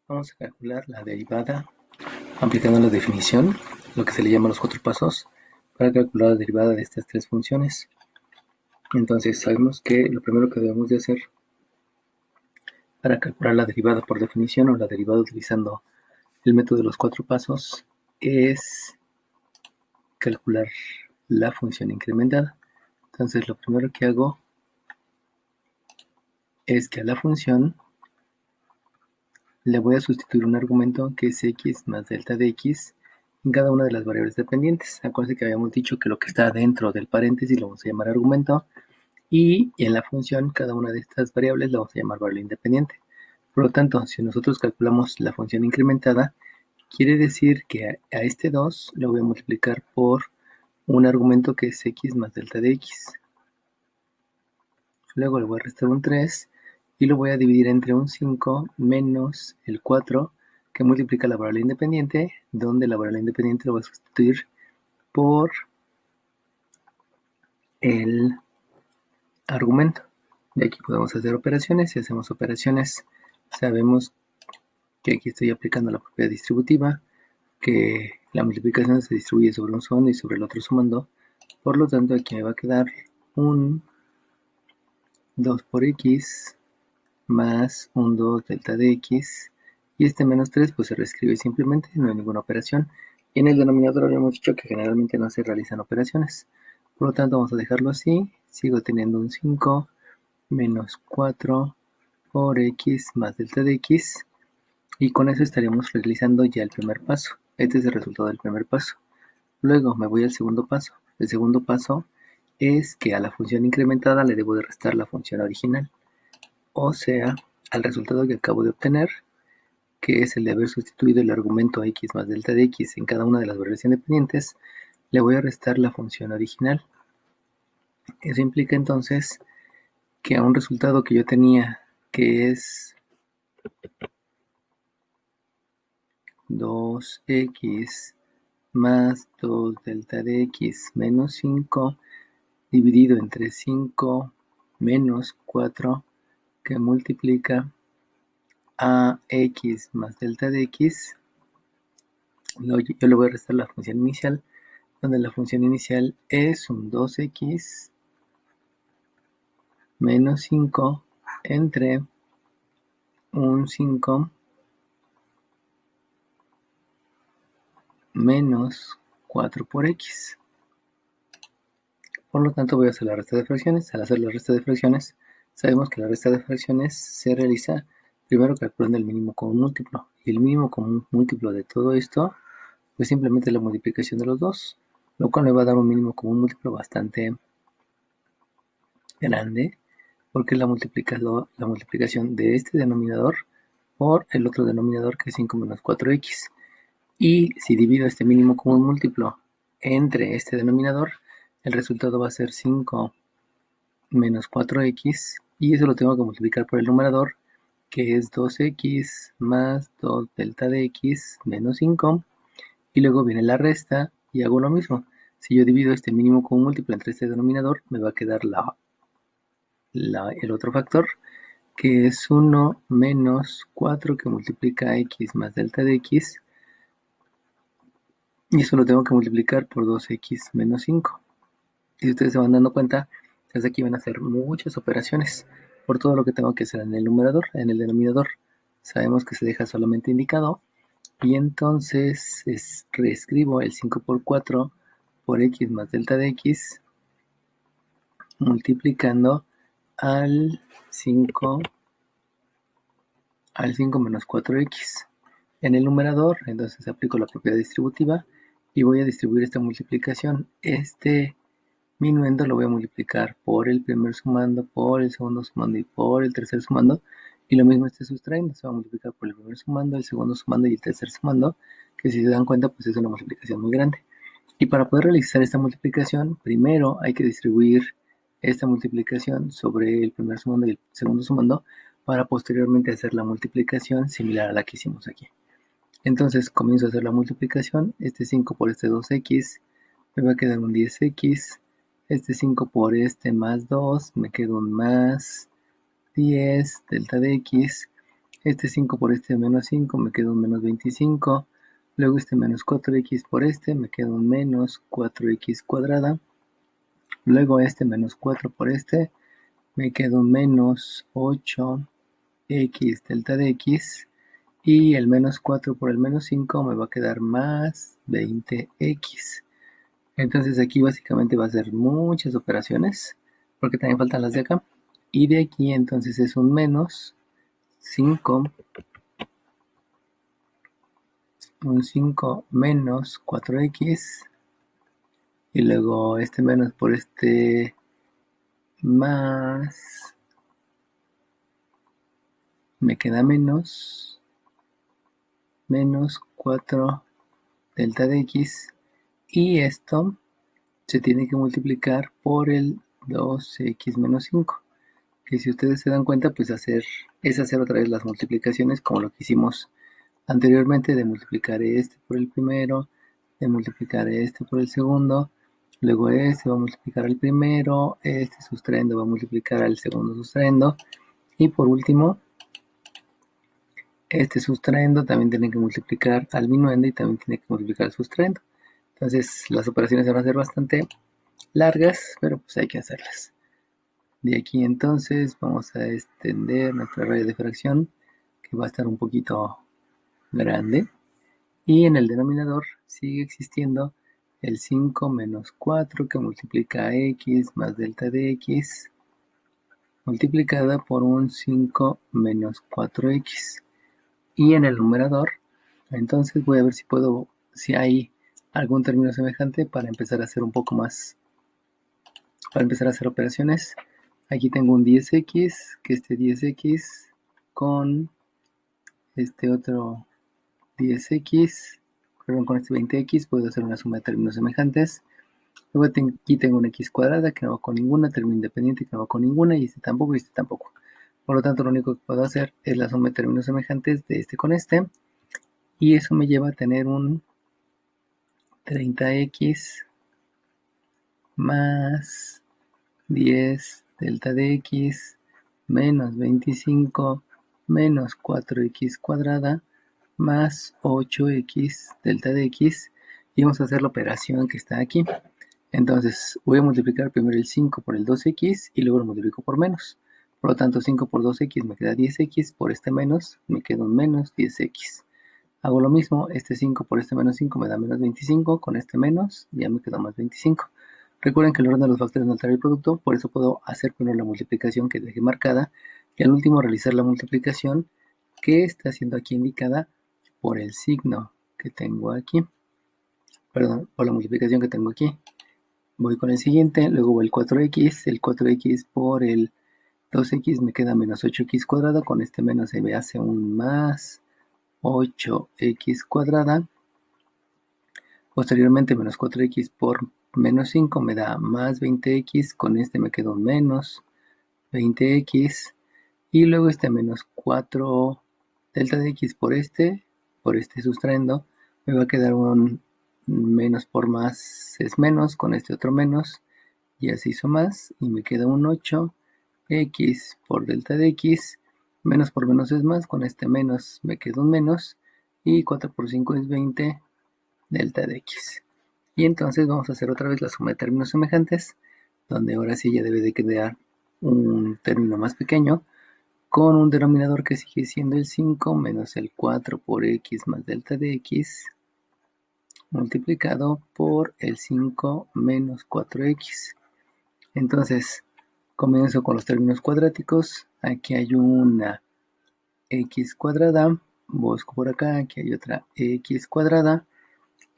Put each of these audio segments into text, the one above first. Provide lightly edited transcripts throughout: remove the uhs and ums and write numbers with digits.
Vamos a calcular la derivada aplicando la definición, lo que se le llama los 4 pasos, para calcular la derivada de estas 3 funciones. Entonces sabemos que lo primero que debemos de hacer para calcular la derivada por definición o la derivada utilizando el método de los 4 pasos es calcular la función incrementada. Entonces lo primero que hago es que a la función le voy a sustituir un argumento que es x más delta de x en cada una de las variables dependientes. Acuérdense que habíamos dicho que lo que está dentro del paréntesis lo vamos a llamar argumento y en la función cada una de estas variables la vamos a llamar variable independiente. Por lo tanto, si nosotros calculamos la función incrementada, quiere decir que a este 2 lo voy a multiplicar por un argumento que es x más delta de x. Luego le voy a restar un 3 y lo voy a dividir entre un 5 menos el 4 que multiplica la variable independiente, donde la variable independiente lo voy a sustituir por el argumento. De aquí podemos hacer operaciones. Si hacemos operaciones, sabemos que aquí estoy aplicando la propiedad distributiva, que la multiplicación se distribuye sobre un sumando y sobre el otro sumando. Por lo tanto, aquí me va a quedar un 2 por x más un 2 delta de x, y este menos 3 pues se reescribe simplemente, no hay ninguna operación. Y en el denominador habíamos dicho que generalmente no se realizan operaciones. Por lo tanto vamos a dejarlo así, sigo teniendo un 5 menos 4 por x más delta de x, y con eso estaríamos realizando ya el primer paso. Este es el resultado del primer paso. Luego me voy al segundo paso. El segundo paso es que a la función incrementada le debo de restar la función original. O sea, al resultado que acabo de obtener, que es el de haber sustituido el argumento x más delta de x en cada una de las variables independientes, le voy a restar la función original. Eso implica entonces que a un resultado que yo tenía, que es 2x más 2 delta de x menos 5 dividido entre 5 menos 4 que multiplica a x más delta de x, yo le voy a restar la función inicial, donde la función inicial es un 2x menos 5 entre un 5 menos 4 por x. Por lo tanto voy a hacer la resta de fracciones. Al hacer la resta de fracciones, sabemos que la resta de fracciones se realiza primero calculando el mínimo común múltiplo. Y el mínimo común múltiplo de todo esto pues simplemente la multiplicación de los dos, lo cual me va a dar un mínimo común múltiplo bastante grande, porque es la multiplicación de este denominador por el otro denominador, que es 5 menos 4x. Y si divido este mínimo común múltiplo entre este denominador, el resultado va a ser 5 menos 4x, y eso lo tengo que multiplicar por el numerador, que es 2x más 2 delta de x menos 5, y luego viene la resta y hago lo mismo. Si yo divido este mínimo común múltiplo entre este denominador, me va a quedar el otro factor, que es 1 menos 4 que multiplica x más delta de x, y eso lo tengo que multiplicar por 2x menos 5. Y si ustedes se van dando cuenta, desde aquí van a hacer muchas operaciones por todo lo que tengo que hacer en el numerador. En el denominador sabemos que se deja solamente indicado, y entonces reescribo el 5 por 4 por x más delta de x multiplicando al 5 menos 4x. En el numerador, entonces aplico la propiedad distributiva y voy a distribuir esta multiplicación. Este minuendo lo voy a multiplicar por el primer sumando, por el segundo sumando y por el tercer sumando. Y lo mismo este sustrayendo, se va a multiplicar por el primer sumando, el segundo sumando y el tercer sumando, que si se dan cuenta pues es una multiplicación muy grande. Y para poder realizar esta multiplicación, primero hay que distribuir esta multiplicación sobre el primer sumando y el segundo sumando para posteriormente hacer la multiplicación similar a la que hicimos aquí. Entonces comienzo a hacer la multiplicación. Este 5 por este 2x me va a quedar un 10x. Este 5 por este más 2 me queda un más 10 delta de x. Este 5 por este menos 5 me queda un menos 25. Luego este menos 4x por este me queda un menos 4x cuadrada. Luego este menos 4 por este me queda un menos 8x delta de x. Y el menos 4 por el menos 5 me va a quedar más 20x. Entonces aquí básicamente va a ser muchas operaciones, porque también faltan las de acá. Y de aquí entonces es un menos 5, un 5 menos 4x. Y luego este menos por este más, me queda menos 4 delta de x. Y esto se tiene que multiplicar por el 2x menos 5. Que si ustedes se dan cuenta, pues es hacer otra vez las multiplicaciones como lo que hicimos anteriormente, de multiplicar este por el primero, de multiplicar este por el segundo, luego este va a multiplicar al primero, este sustraendo va a multiplicar al segundo sustraendo, y por último, este sustraendo también tiene que multiplicar al minuendo y también tiene que multiplicar al sustraendo. Entonces las operaciones van a ser bastante largas, pero pues hay que hacerlas. De aquí entonces vamos a extender nuestra raya de fracción, que va a estar un poquito grande. Y en el denominador sigue existiendo el 5 menos 4 que multiplica a x más delta de x multiplicada por un 5 menos 4x. Y en el numerador, entonces voy a ver si hay algún término semejante para empezar a hacer un poco más, para empezar a hacer operaciones. Aquí tengo un 10x, que este 10x con este otro 10x, perdón, con este 20x puedo hacer una suma de términos semejantes. Luego aquí tengo una x cuadrada que no va con ninguna, término independiente que no va con ninguna, y este tampoco y este tampoco. Por lo tanto, lo único que puedo hacer es la suma de términos semejantes de este con este, y eso me lleva a tener un 30x más 10 delta de x menos 25 menos 4x cuadrada más 8x delta de x, y vamos a hacer la operación que está aquí. Entonces voy a multiplicar primero el 5 por el 2x y luego lo multiplico por menos. Por lo tanto, 5 por 2x me queda 10x, por este menos me queda un menos 10x. Hago lo mismo, este 5 por este menos 5 me da menos 25, con este menos ya me quedó más 25. Recuerden que el orden de los factores no altera el producto, por eso puedo hacer primero la multiplicación que dejé marcada y al último realizar la multiplicación que está siendo aquí indicada por el signo que tengo aquí. Perdón, por la multiplicación que tengo aquí. Voy con el siguiente, luego voy el 4x por el 2x me queda menos 8x cuadrada, con este menos se me hace un más 8x cuadrada. Posteriormente menos 4x por menos 5 me da más 20x, con este me quedó un menos 20x, y luego este menos 4 delta de x por este sustraendo, me va a quedar un menos por más es menos, con este otro menos, y así hizo más, y me queda un 8x por delta de x, menos por menos es más, con este menos me queda un menos, y 4 por 5 es 20 delta de x. Y entonces vamos a hacer otra vez la suma de términos semejantes, donde ahora sí ya debe de quedar un término más pequeño, con un denominador que sigue siendo el 5 menos el 4 por x más delta de x, multiplicado por el 5 menos 4x. Entonces, comienzo con los términos cuadráticos. Aquí hay una x cuadrada, busco por acá, aquí hay otra x cuadrada,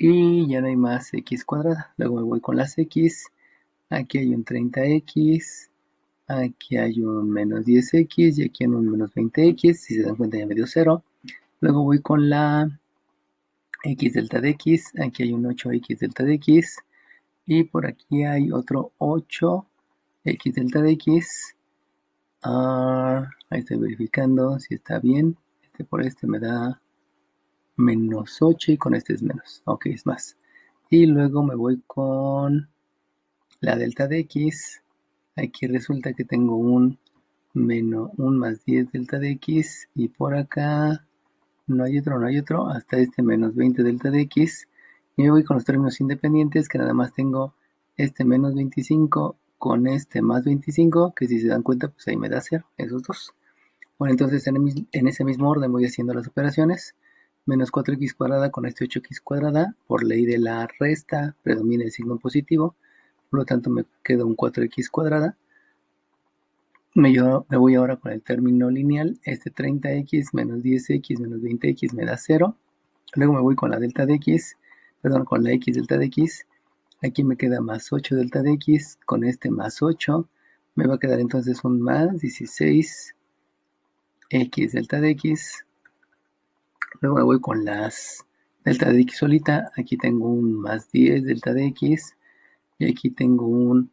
y ya no hay más x cuadrada. Luego me voy con las x, aquí hay un 30x, aquí hay un menos 10x y aquí hay un menos 20x, si se dan cuenta ya me dio 0. Luego voy con la x delta de x, aquí hay un 8x delta de x, y por aquí hay otro 8x delta de x. Ahí estoy verificando si está bien. Este por este me da menos 8 y con este es menos. Ok, es más. Y luego me voy con la delta de x. Aquí resulta que tengo un menos un más 10 delta de x, y por acá no hay otro, hasta este menos 20 delta de x, y me voy con los términos independientes, que nada más tengo este menos 25 con este más 25, que si se dan cuenta, pues ahí me da 0, esos dos. Bueno, entonces en ese mismo orden voy haciendo las operaciones. Menos 4x cuadrada con este 8x cuadrada, por ley de la resta, predomina el signo positivo, por lo tanto me queda un 4x cuadrada. Me voy ahora con el término lineal, este 30x menos 10x menos 20x me da 0. Luego me voy con la delta de x, perdón, con la x delta de x. Aquí me queda más 8 delta de x, con este más 8, me va a quedar entonces un más 16 x delta de x. Luego me voy con las delta de x solita. Aquí tengo un más 10 delta de x y aquí tengo un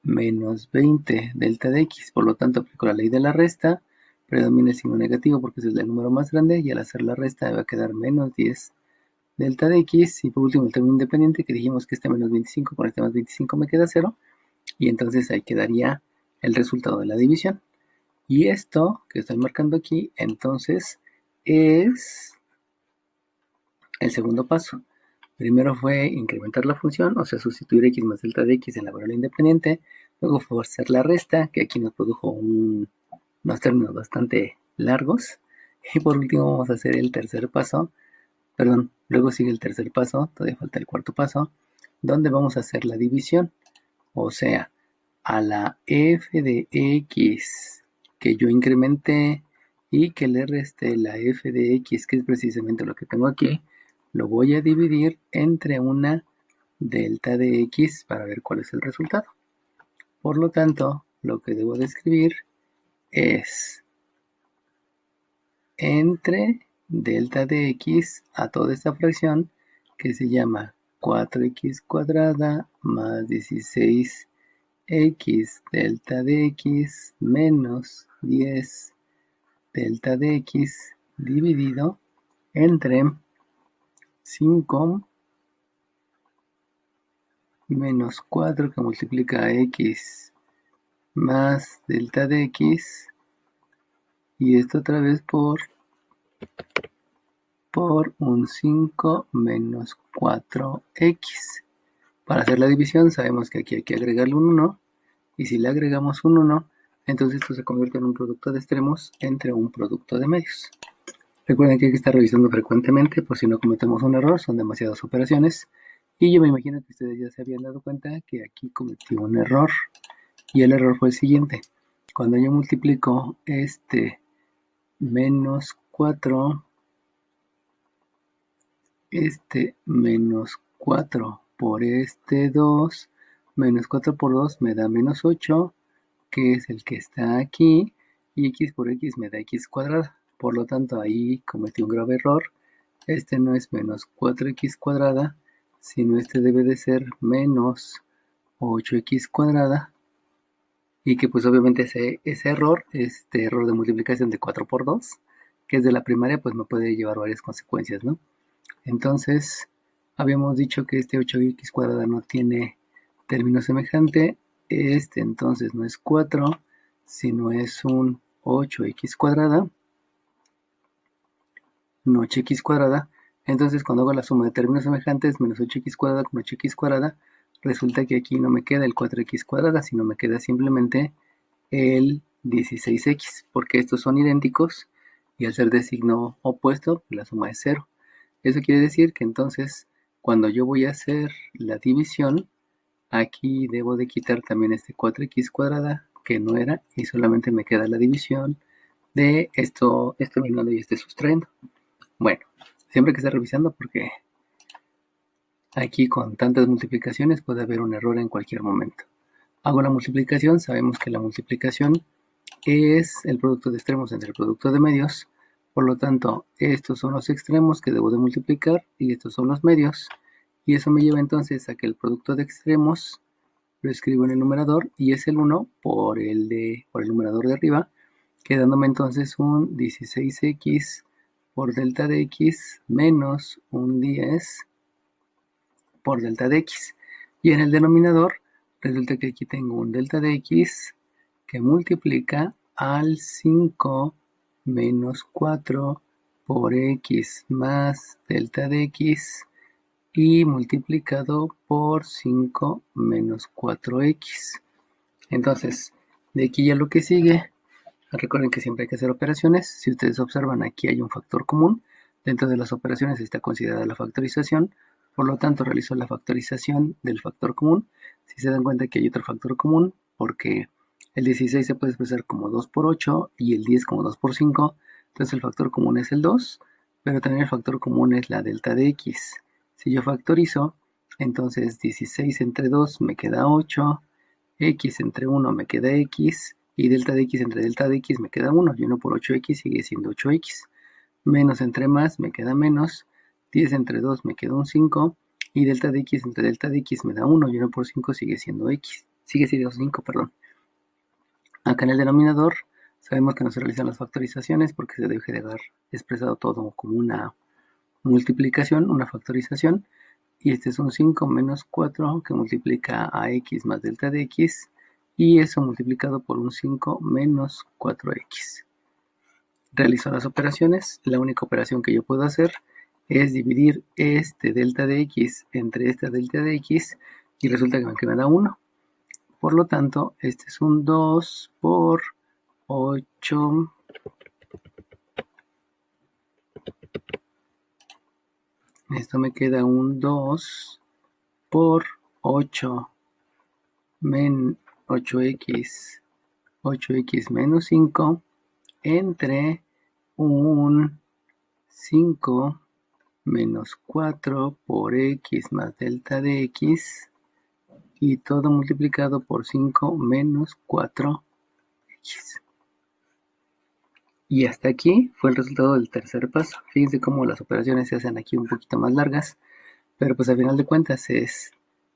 menos 20 delta de x. Por lo tanto, aplico la ley de la resta. Predomina el signo negativo porque es el número más grande, y al hacer la resta me va a quedar menos 10 delta de x. Y por último, el término independiente, que dijimos que este menos 25 con este más 25 me queda 0. Y entonces ahí quedaría el resultado de la división. Y esto que estoy marcando aquí, entonces, es el segundo paso. Primero fue incrementar la función, o sea, sustituir x más delta de x en la variable independiente. Luego fue hacer la resta, que aquí nos produjo unos términos bastante largos. Y por último vamos a hacer el tercer paso. Perdón, luego sigue el tercer paso, todavía falta el cuarto paso, donde vamos a hacer la división. O sea, a la f de x que yo incrementé y que le resté la f de x, que es precisamente lo que tengo aquí, lo voy a dividir entre una delta de x para ver cuál es el resultado. Por lo tanto, lo que debo de escribir es entre delta de x a toda esta fracción, que se llama 4x cuadrada más 16x delta de x menos 10 delta de x dividido entre 5 menos 4 que multiplica a x más delta de x, y esto otra vez por un 5 menos 4x. Para hacer la división sabemos que aquí hay que agregarle un 1, y si le agregamos un 1, entonces esto se convierte en un producto de extremos entre un producto de medios. Recuerden que hay que estar revisando frecuentemente por si no cometemos un error, son demasiadas operaciones. Y yo me imagino que ustedes ya se habían dado cuenta que aquí cometí un error. Y el error fue el siguiente. Cuando yo multiplico este menos 4, por este 2, menos 4 por 2 me da menos 8, que es el que está aquí, y x por x me da x cuadrada. Por lo tanto, ahí cometí un grave error. Este no es menos 4x cuadrada, sino este debe de ser menos 8x cuadrada. Y que pues obviamente ese error, este error de multiplicación de 4 por 2, que es de la primaria, pues me puede llevar varias consecuencias, ¿no? Entonces, habíamos dicho que este 8x cuadrada no tiene término semejante. Este entonces no es 4, sino es un 8x cuadrada, un 8x cuadrada. Entonces, cuando hago la suma de términos semejantes, menos 8x cuadrada con 8x cuadrada, resulta que aquí no me queda el 4x cuadrada, sino me queda simplemente el 16x, porque estos son idénticos y al ser de signo opuesto, la suma es 0. Eso quiere decir que entonces, cuando yo voy a hacer la división, aquí debo de quitar también este 4x cuadrada, que no era, y solamente me queda la división de esto eliminando y este sustrayendo. Bueno, siempre que esté revisando porque aquí con tantas multiplicaciones puede haber un error en cualquier momento. Hago la multiplicación, sabemos que la multiplicación es el producto de extremos entre el producto de medios, por lo tanto estos son los extremos que debo de multiplicar y estos son los medios, y eso me lleva entonces a que el producto de extremos lo escribo en el numerador y es el 1 por el numerador de arriba, quedándome entonces un 16x por delta de x menos un 10 por delta de x. Y en el denominador resulta que aquí tengo un delta de x que multiplica al 5 menos 4 por x más delta de x y multiplicado por 5 menos 4x. Entonces, de aquí ya lo que sigue, recuerden que siempre hay que hacer operaciones. Si ustedes observan, aquí hay un factor común. Dentro de las operaciones está considerada la factorización. Por lo tanto, realizo la factorización del factor común. Si se dan cuenta que hay otro factor común, porque el 16 se puede expresar como 2 por 8 y el 10 como 2 por 5. Entonces el factor común es el 2, pero también el factor común es la delta de x. Si yo factorizo, entonces 16 entre 2 me queda 8, x entre 1 me queda x, y delta de x entre delta de x me queda 1, y 1 por 8x sigue siendo 8x. Menos entre más me queda menos, 10 entre 2 me queda un 5, y delta de x entre delta de x me da 1, y 1 por 5 sigue siendo x. Sigue siendo 5, perdón. Acá en el denominador sabemos que no se realizan las factorizaciones porque se debe de haber expresado todo como una multiplicación, una factorización. Y este es un 5 menos 4 que multiplica a x más delta de x. Y eso multiplicado por un 5 menos 4x. Realizo las operaciones. La única operación que yo puedo hacer es dividir este delta de x entre esta delta de x. Y resulta que me da 1. Por lo tanto, este es un 2 por 8. Esto me queda un 2 por 8 8x, 8x menos 5 entre un 5 menos 4 por x más delta de x y todo multiplicado por 5 menos 4x. Y hasta aquí fue el resultado del tercer paso. Fíjense cómo las operaciones se hacen aquí un poquito más largas, pero pues al final de cuentas es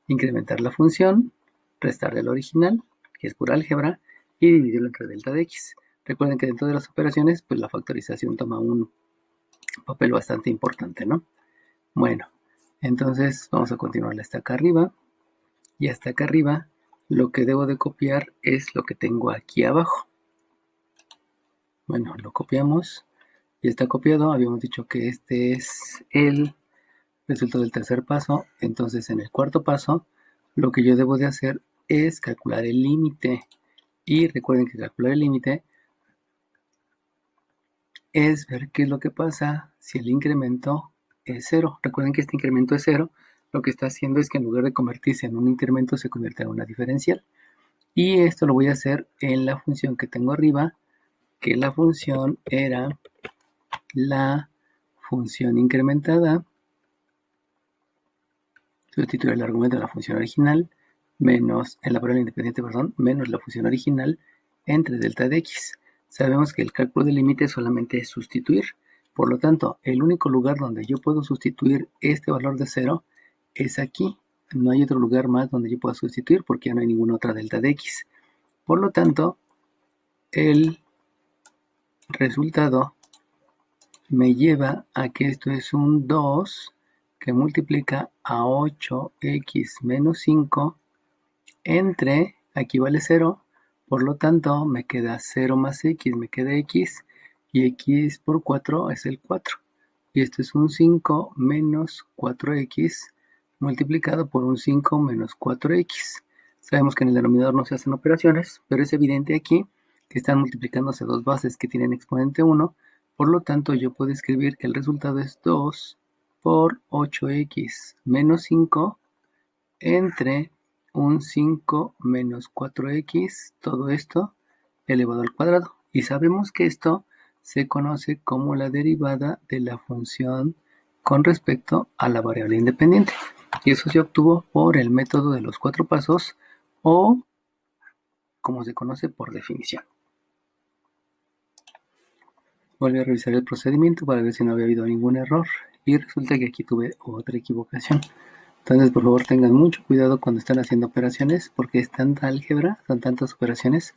incrementar la función, restarle el original, que es pura álgebra, y dividirlo entre delta de x. Recuerden que dentro de las operaciones, pues la factorización toma un papel bastante importante, ¿no? Bueno, entonces vamos a continuar hasta acá arriba. Y hasta acá arriba, lo que debo de copiar es lo que tengo aquí abajo. Bueno, lo copiamos. Ya está copiado. Habíamos dicho que este es el resultado del tercer paso. Entonces, en el cuarto paso, lo que yo debo de hacer es calcular el límite. Y recuerden que calcular el límite es ver qué es lo que pasa si el incremento es 0. Recuerden que este incremento es 0. Lo que está haciendo es que en lugar de convertirse en un incremento, se convierte en una diferencial. Y esto lo voy a hacer en la función que tengo arriba, que la función era la función incrementada. Sustituir el argumento de la función original menos, en la variable independiente, menos la función original entre delta de x. Sabemos que el cálculo del límite solamente es sustituir. Por lo tanto, el único lugar donde yo puedo sustituir este valor de 0 es aquí. No hay otro lugar más donde yo pueda sustituir porque ya no hay ninguna otra delta de x. Por lo tanto, el resultado me lleva a que esto es un 2 que multiplica a 8x menos 5 entre, aquí vale 0, por lo tanto me queda 0 más x, me queda x, y x por 4 es el 4. Y esto es un 5 menos 4x multiplicado por un 5 menos 4x. Sabemos que en el denominador no se hacen operaciones, pero es evidente aquí que están multiplicándose dos bases que tienen exponente 1. Por lo tanto, yo puedo escribir que el resultado es 2 por 8x menos 5 entre un 5 menos 4x, todo esto elevado al cuadrado. Y sabemos que esto se conoce como la derivada de la función con respecto a la variable independiente. Y eso se obtuvo por el método de los 4 pasos o como se conoce por definición. Volví a revisar el procedimiento para ver si no había habido ningún error y resulta que aquí tuve otra equivocación. Entonces, por favor, tengan mucho cuidado cuando están haciendo operaciones porque es tanta álgebra, son tantas operaciones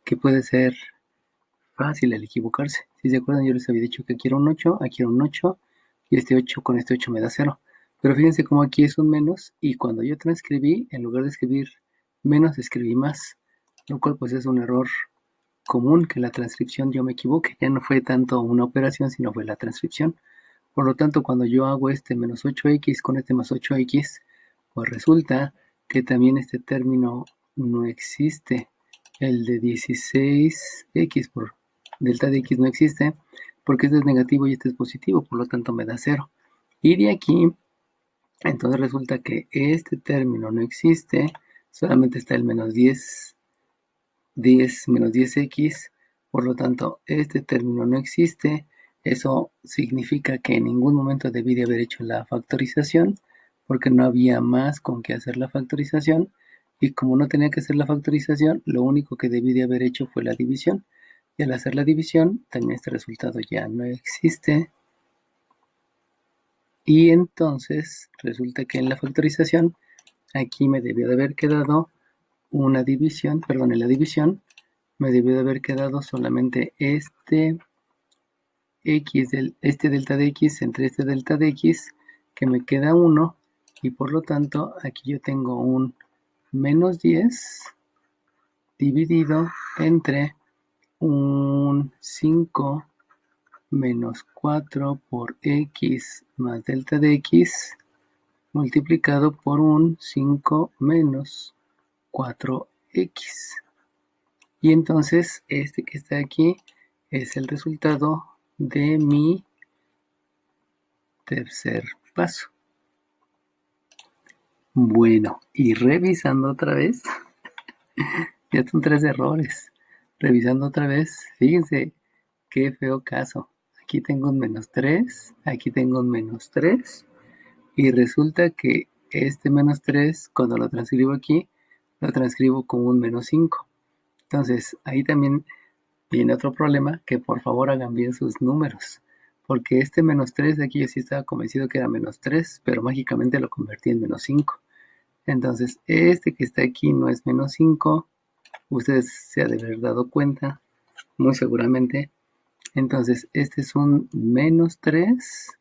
que puede ser fácil el equivocarse. Si se acuerdan, yo les había dicho que aquí era un 8, aquí era un 8 y este 8 con este 8 me da 0. Pero fíjense cómo aquí es un menos y cuando yo transcribí, en lugar de escribir menos, escribí más, lo cual pues es un error común que la transcripción yo me equivoque. Ya no fue tanto una operación, sino fue la transcripción. Por lo tanto, cuando yo hago este menos 8x con este más 8x, pues resulta que también este término no existe. El de 16x por delta de x no existe, porque este es negativo y este es positivo, por lo tanto me da 0. Y de aquí, entonces resulta que este término no existe, solamente está el menos 10 menos 10x, por lo tanto este término no existe. Eso significa que en ningún momento debí de haber hecho la factorización, porque no había más con qué hacer la factorización, y como no tenía que hacer la factorización, lo único que debí de haber hecho fue la división, y al hacer la división también este resultado ya no existe, y entonces resulta que en la factorización aquí me debió de haber quedado una división, perdón, en la división me debió de haber quedado solamente este delta de x entre este delta de x, que me queda 1, y por lo tanto aquí yo tengo un menos 10 dividido entre un 5 menos 4 por x más delta de x multiplicado por un 5 menos 4x. Y entonces este que está aquí es el resultado de mi tercer paso. Bueno, y revisando otra vez, ya son 3 errores. Revisando otra vez, fíjense qué feo caso. Aquí tengo un menos 3, aquí tengo un menos 3, y resulta que este menos 3, cuando lo transcribo aquí, lo transcribo como un menos 5. Entonces, ahí también viene otro problema, que por favor hagan bien sus números, porque este menos 3 de aquí yo sí estaba convencido que era menos 3, pero mágicamente lo convertí en menos 5. Entonces, este que está aquí no es menos 5, ustedes se han de haber dado cuenta, muy seguramente. Entonces, este es un menos 3,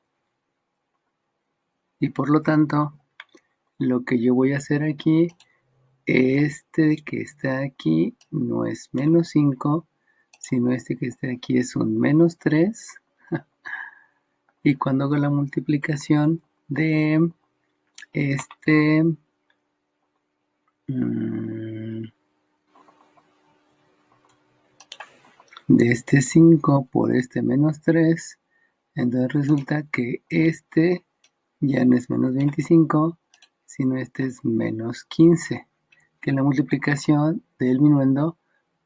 y por lo tanto, lo que yo voy a hacer aquí, este que está aquí no es menos 5, sino este que está aquí es un menos 3. Y cuando hago la multiplicación de este de este 5 por este menos 3, entonces resulta que este ya no es menos 25, sino este es menos 15, que es la multiplicación del minuendo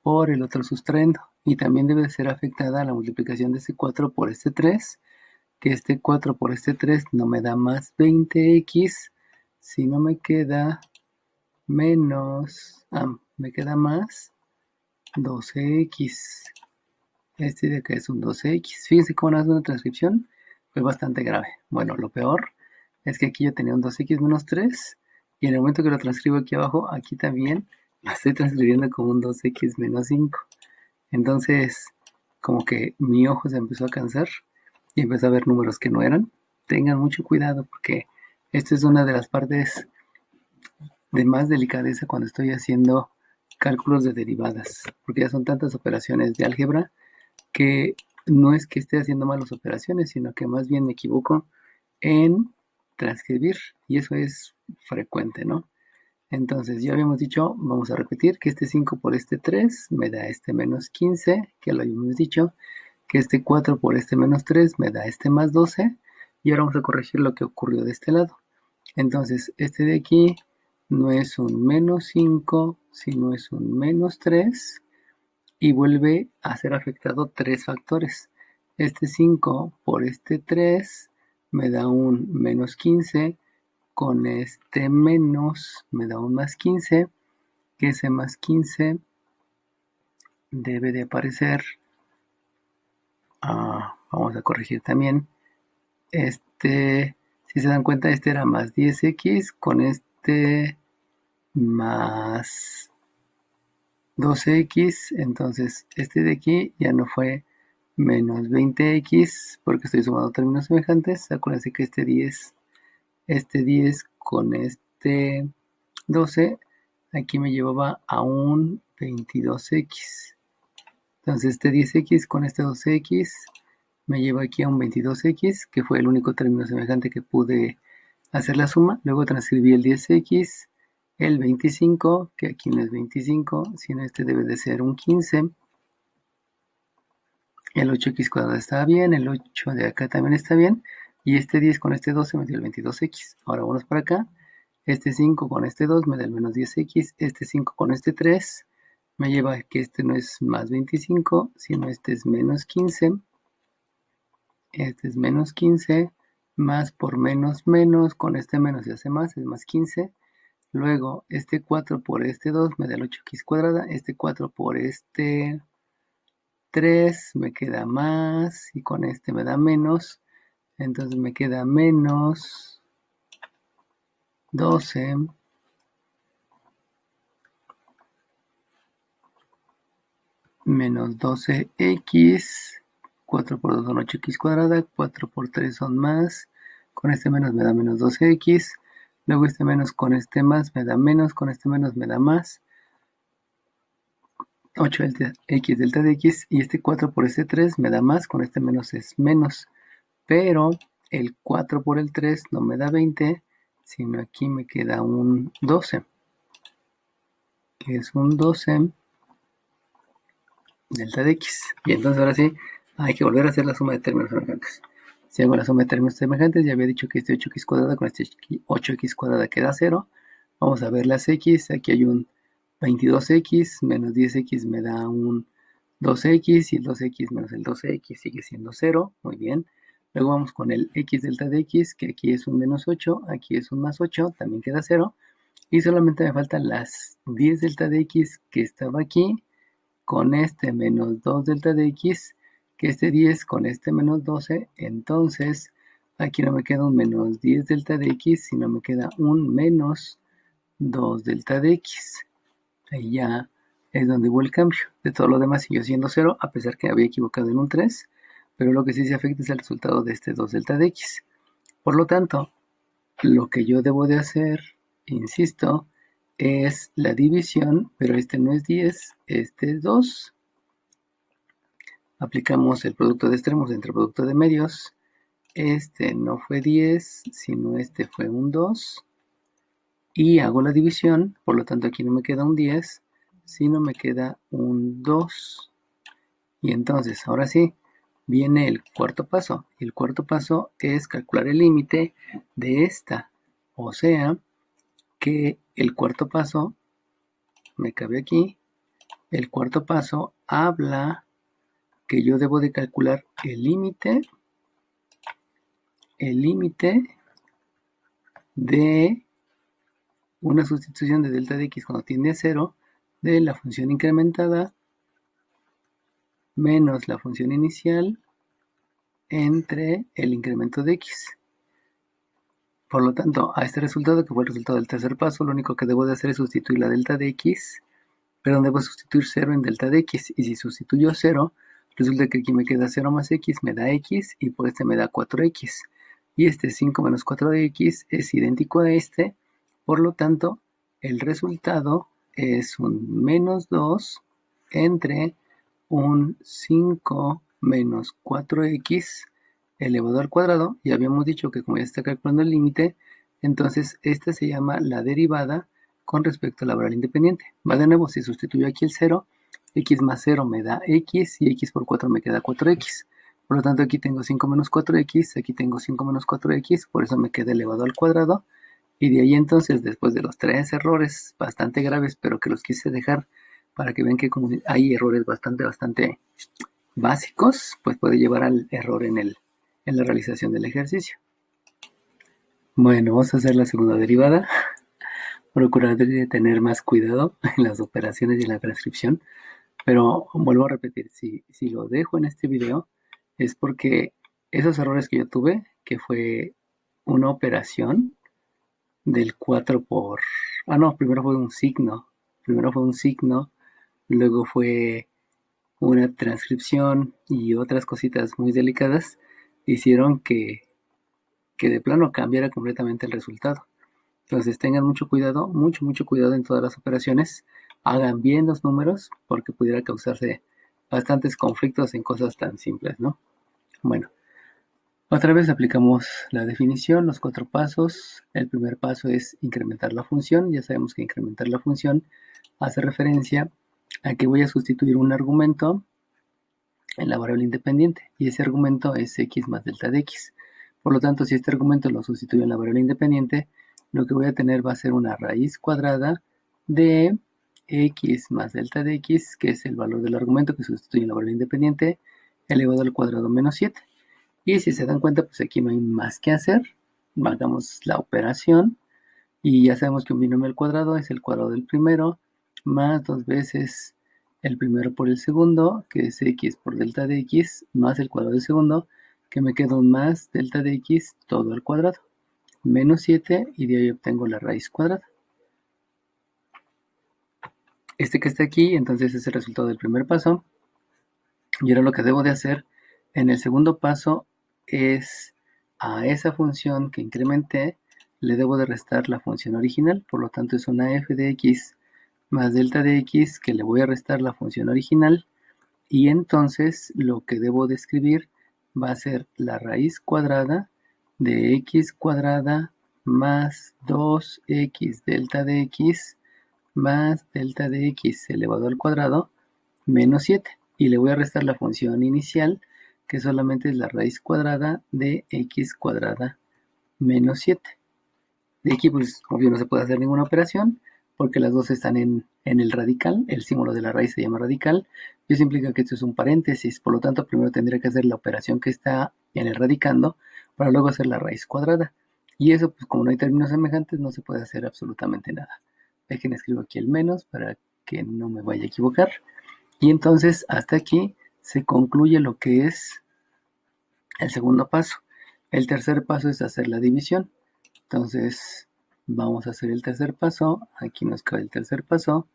por el otro sustraendo. Y también debe ser afectada la multiplicación de este 4 por este 3, que este 4 por este 3 no me da más 20x, sino me queda menos, me queda más 12x. Este de acá es un 12x. Fíjense cómo no es una transcripción. Fue bastante grave. Bueno, lo peor es que aquí yo tenía un 2x menos 3. Y en el momento que lo transcribo aquí abajo, aquí también lo estoy transcribiendo como un 2x menos 5. Entonces, como que mi ojo se empezó a cansar y empezó a ver números que no eran. Tengan mucho cuidado porque esta es una de las partes de más delicadeza cuando estoy haciendo cálculos de derivadas, porque ya son tantas operaciones de álgebra que no es que esté haciendo malas operaciones, sino que más bien me equivoco en transcribir, y eso es frecuente, ¿no? Entonces, ya habíamos dicho, vamos a repetir, que este 5 por este 3 me da este menos 15, que lo habíamos dicho, que este 4 por este menos 3 me da este más 12, y ahora vamos a corregir lo que ocurrió de este lado. Entonces, este de aquí no es un menos 5, sino es un menos 3, y vuelve a ser afectado 3 factores. Este 5 por este 3 me da un menos 15, con este menos me da un más 15, que ese más 15 debe de aparecer, vamos a corregir también, si se dan cuenta, este era más 10x, con este más 12x, entonces este de aquí ya no fue menos 20x, porque estoy sumando términos semejantes. Acuérdense que este 10 con este 12, aquí me llevaba a un 22x. Entonces este 10x con este 12x me lleva aquí a un 22x, que fue el único término semejante que pude hacer la suma. Luego transcribí el 10x, el 25, que aquí no es 25, sino este debe de ser un 15. El 8x cuadrado está bien, el 8 de acá también está bien, y este 10 con este 12 me dio el 22x. Ahora vamos para acá. Este 5 con este 2 me da el menos 10x, este 5 con este 3 me lleva a que este no es más 25, sino este es menos 15. Este es menos 15, más por menos menos, con este menos se hace más, es más 15. Luego, este 4 por este 2 me da el 8x cuadrada, este 4 por este 3 me queda más, y con este me da menos, entonces me queda menos 12 menos 12x, 4 por 2 son 8x cuadrada, 4 por 3 son más, con este menos me da menos 12x, luego este menos con este más me da menos, con este menos me da más, 8 delta x delta de x, y este 4 por este 3 me da más, con este menos es menos, pero el 4 por el 3 no me da 20, sino aquí me queda un 12, que es un 12 delta de x. Y entonces ahora sí, hay que volver a hacer la suma de términos semejantes. Si hago la suma de términos semejantes, ya había dicho que este 8x cuadrada con este 8x cuadrada queda 0. Vamos a ver las x. Aquí hay un 22x menos 10x me da un 2x, y el 2x menos el 12x sigue siendo 0. Muy bien. Luego vamos con el x delta de x, que aquí es un menos 8, aquí es un más 8, también queda 0. Y solamente me faltan las 10 delta de x que estaba aquí, con este menos 2 delta de x, que este 10 con este menos 12, entonces aquí no me queda un menos 10 delta de x, sino me queda un menos 2 delta de x. Ahí ya es donde hubo el cambio. De todo lo demás siguió siendo 0, a pesar que había equivocado en un 3, pero lo que sí se afecta es el resultado de este 2 delta de x. Por lo tanto, lo que yo debo de hacer, insisto, es la división, pero este no es 10, este es 2. Aplicamos el producto de extremos entre el producto de medios. Este no fue 10, sino este fue un 2. Y hago la división, por lo tanto aquí no me queda un 10, sino me queda un 2. Y entonces, ahora sí, viene el cuarto paso. Y el cuarto paso es calcular el límite de esta. O sea, que el cuarto paso, me cabe aquí, el cuarto paso habla que yo debo de calcular el límite de una sustitución de delta de x cuando tiende a 0 de la función incrementada menos la función inicial entre el incremento de x. Por lo tanto, a este resultado, que fue el resultado del tercer paso, lo único que debo de hacer es sustituir la delta de x, pero debo sustituir 0 en delta de x, y si sustituyo 0, resulta que aquí me queda 0 más x, me da x, y por este me da 4x. Y este 5 menos 4x es idéntico a este, por lo tanto, el resultado es un menos 2 entre un 5 menos 4x elevado al cuadrado. Y habíamos dicho que como ya está calculando el límite, entonces esta se llama la derivada con respecto a la variable independiente. Va de nuevo, si sustituyo aquí el 0, x más 0 me da x, y x por 4 me queda 4x. Por lo tanto, aquí tengo 5 menos 4x, aquí tengo 5 menos 4x, por eso me queda elevado al cuadrado. Y de ahí entonces, después de los 3 errores bastante graves, pero que los quise dejar para que vean que como hay errores bastante básicos, pues puede llevar al error en la realización del ejercicio. Bueno, vamos a hacer la segunda derivada. Procuraré tener más cuidado en las operaciones y en la transcripción, pero vuelvo a repetir, si lo dejo en este video es porque esos errores que yo tuve, que fue una operación del 4 por... Ah, no, primero fue un signo, luego fue una transcripción y otras cositas muy delicadas, hicieron que de plano cambiara completamente el resultado. Entonces tengan mucho cuidado, mucho cuidado en todas las operaciones. Hagan bien los números porque pudiera causarse bastantes conflictos en cosas tan simples, ¿no? Bueno, otra vez aplicamos la definición, los 4 pasos. El primer paso es incrementar la función. Ya sabemos que incrementar la función hace referencia a que voy a sustituir un argumento en la variable independiente, y ese argumento es x más delta de x. Por lo tanto, si este argumento lo sustituyo en la variable independiente, lo que voy a tener va a ser una raíz cuadrada de x más delta de x, que es el valor del argumento que sustituye en la variable independiente, elevado al cuadrado menos 7. Y si se dan cuenta, pues aquí no hay más que hacer. Hagamos la operación y ya sabemos que un binomio al cuadrado es el cuadrado del primero más 2 veces el primero por el segundo, que es x por delta de x, más el cuadrado del segundo, que me queda un más delta de x todo al cuadrado, menos 7, y de ahí obtengo la raíz cuadrada. Este que está aquí, entonces es el resultado del primer paso. Y ahora lo que debo de hacer en el segundo paso es a esa función que incrementé, le debo de restar la función original. Por lo tanto, es una f de x más delta de x que le voy a restar la función original. Y entonces lo que debo de escribir va a ser la raíz cuadrada de x cuadrada más 2x delta de x más delta de x elevado al cuadrado menos 7. Y le voy a restar la función inicial, que solamente es la raíz cuadrada de x cuadrada menos 7. De aquí, pues, obvio, no se puede hacer ninguna operación, porque las dos están en el radical. El símbolo de la raíz se llama radical, y eso implica que esto es un paréntesis. Por lo tanto, primero tendría que hacer la operación que está en el radicando, para luego hacer la raíz cuadrada. Y eso, pues, como no hay términos semejantes, no se puede hacer absolutamente nada. Dejen, escribo aquí el menos para que no me vaya a equivocar. Y entonces, hasta aquí se concluye lo que es el segundo paso. El tercer paso es hacer la división. Entonces, vamos a hacer el tercer paso. Aquí nos cabe el tercer paso.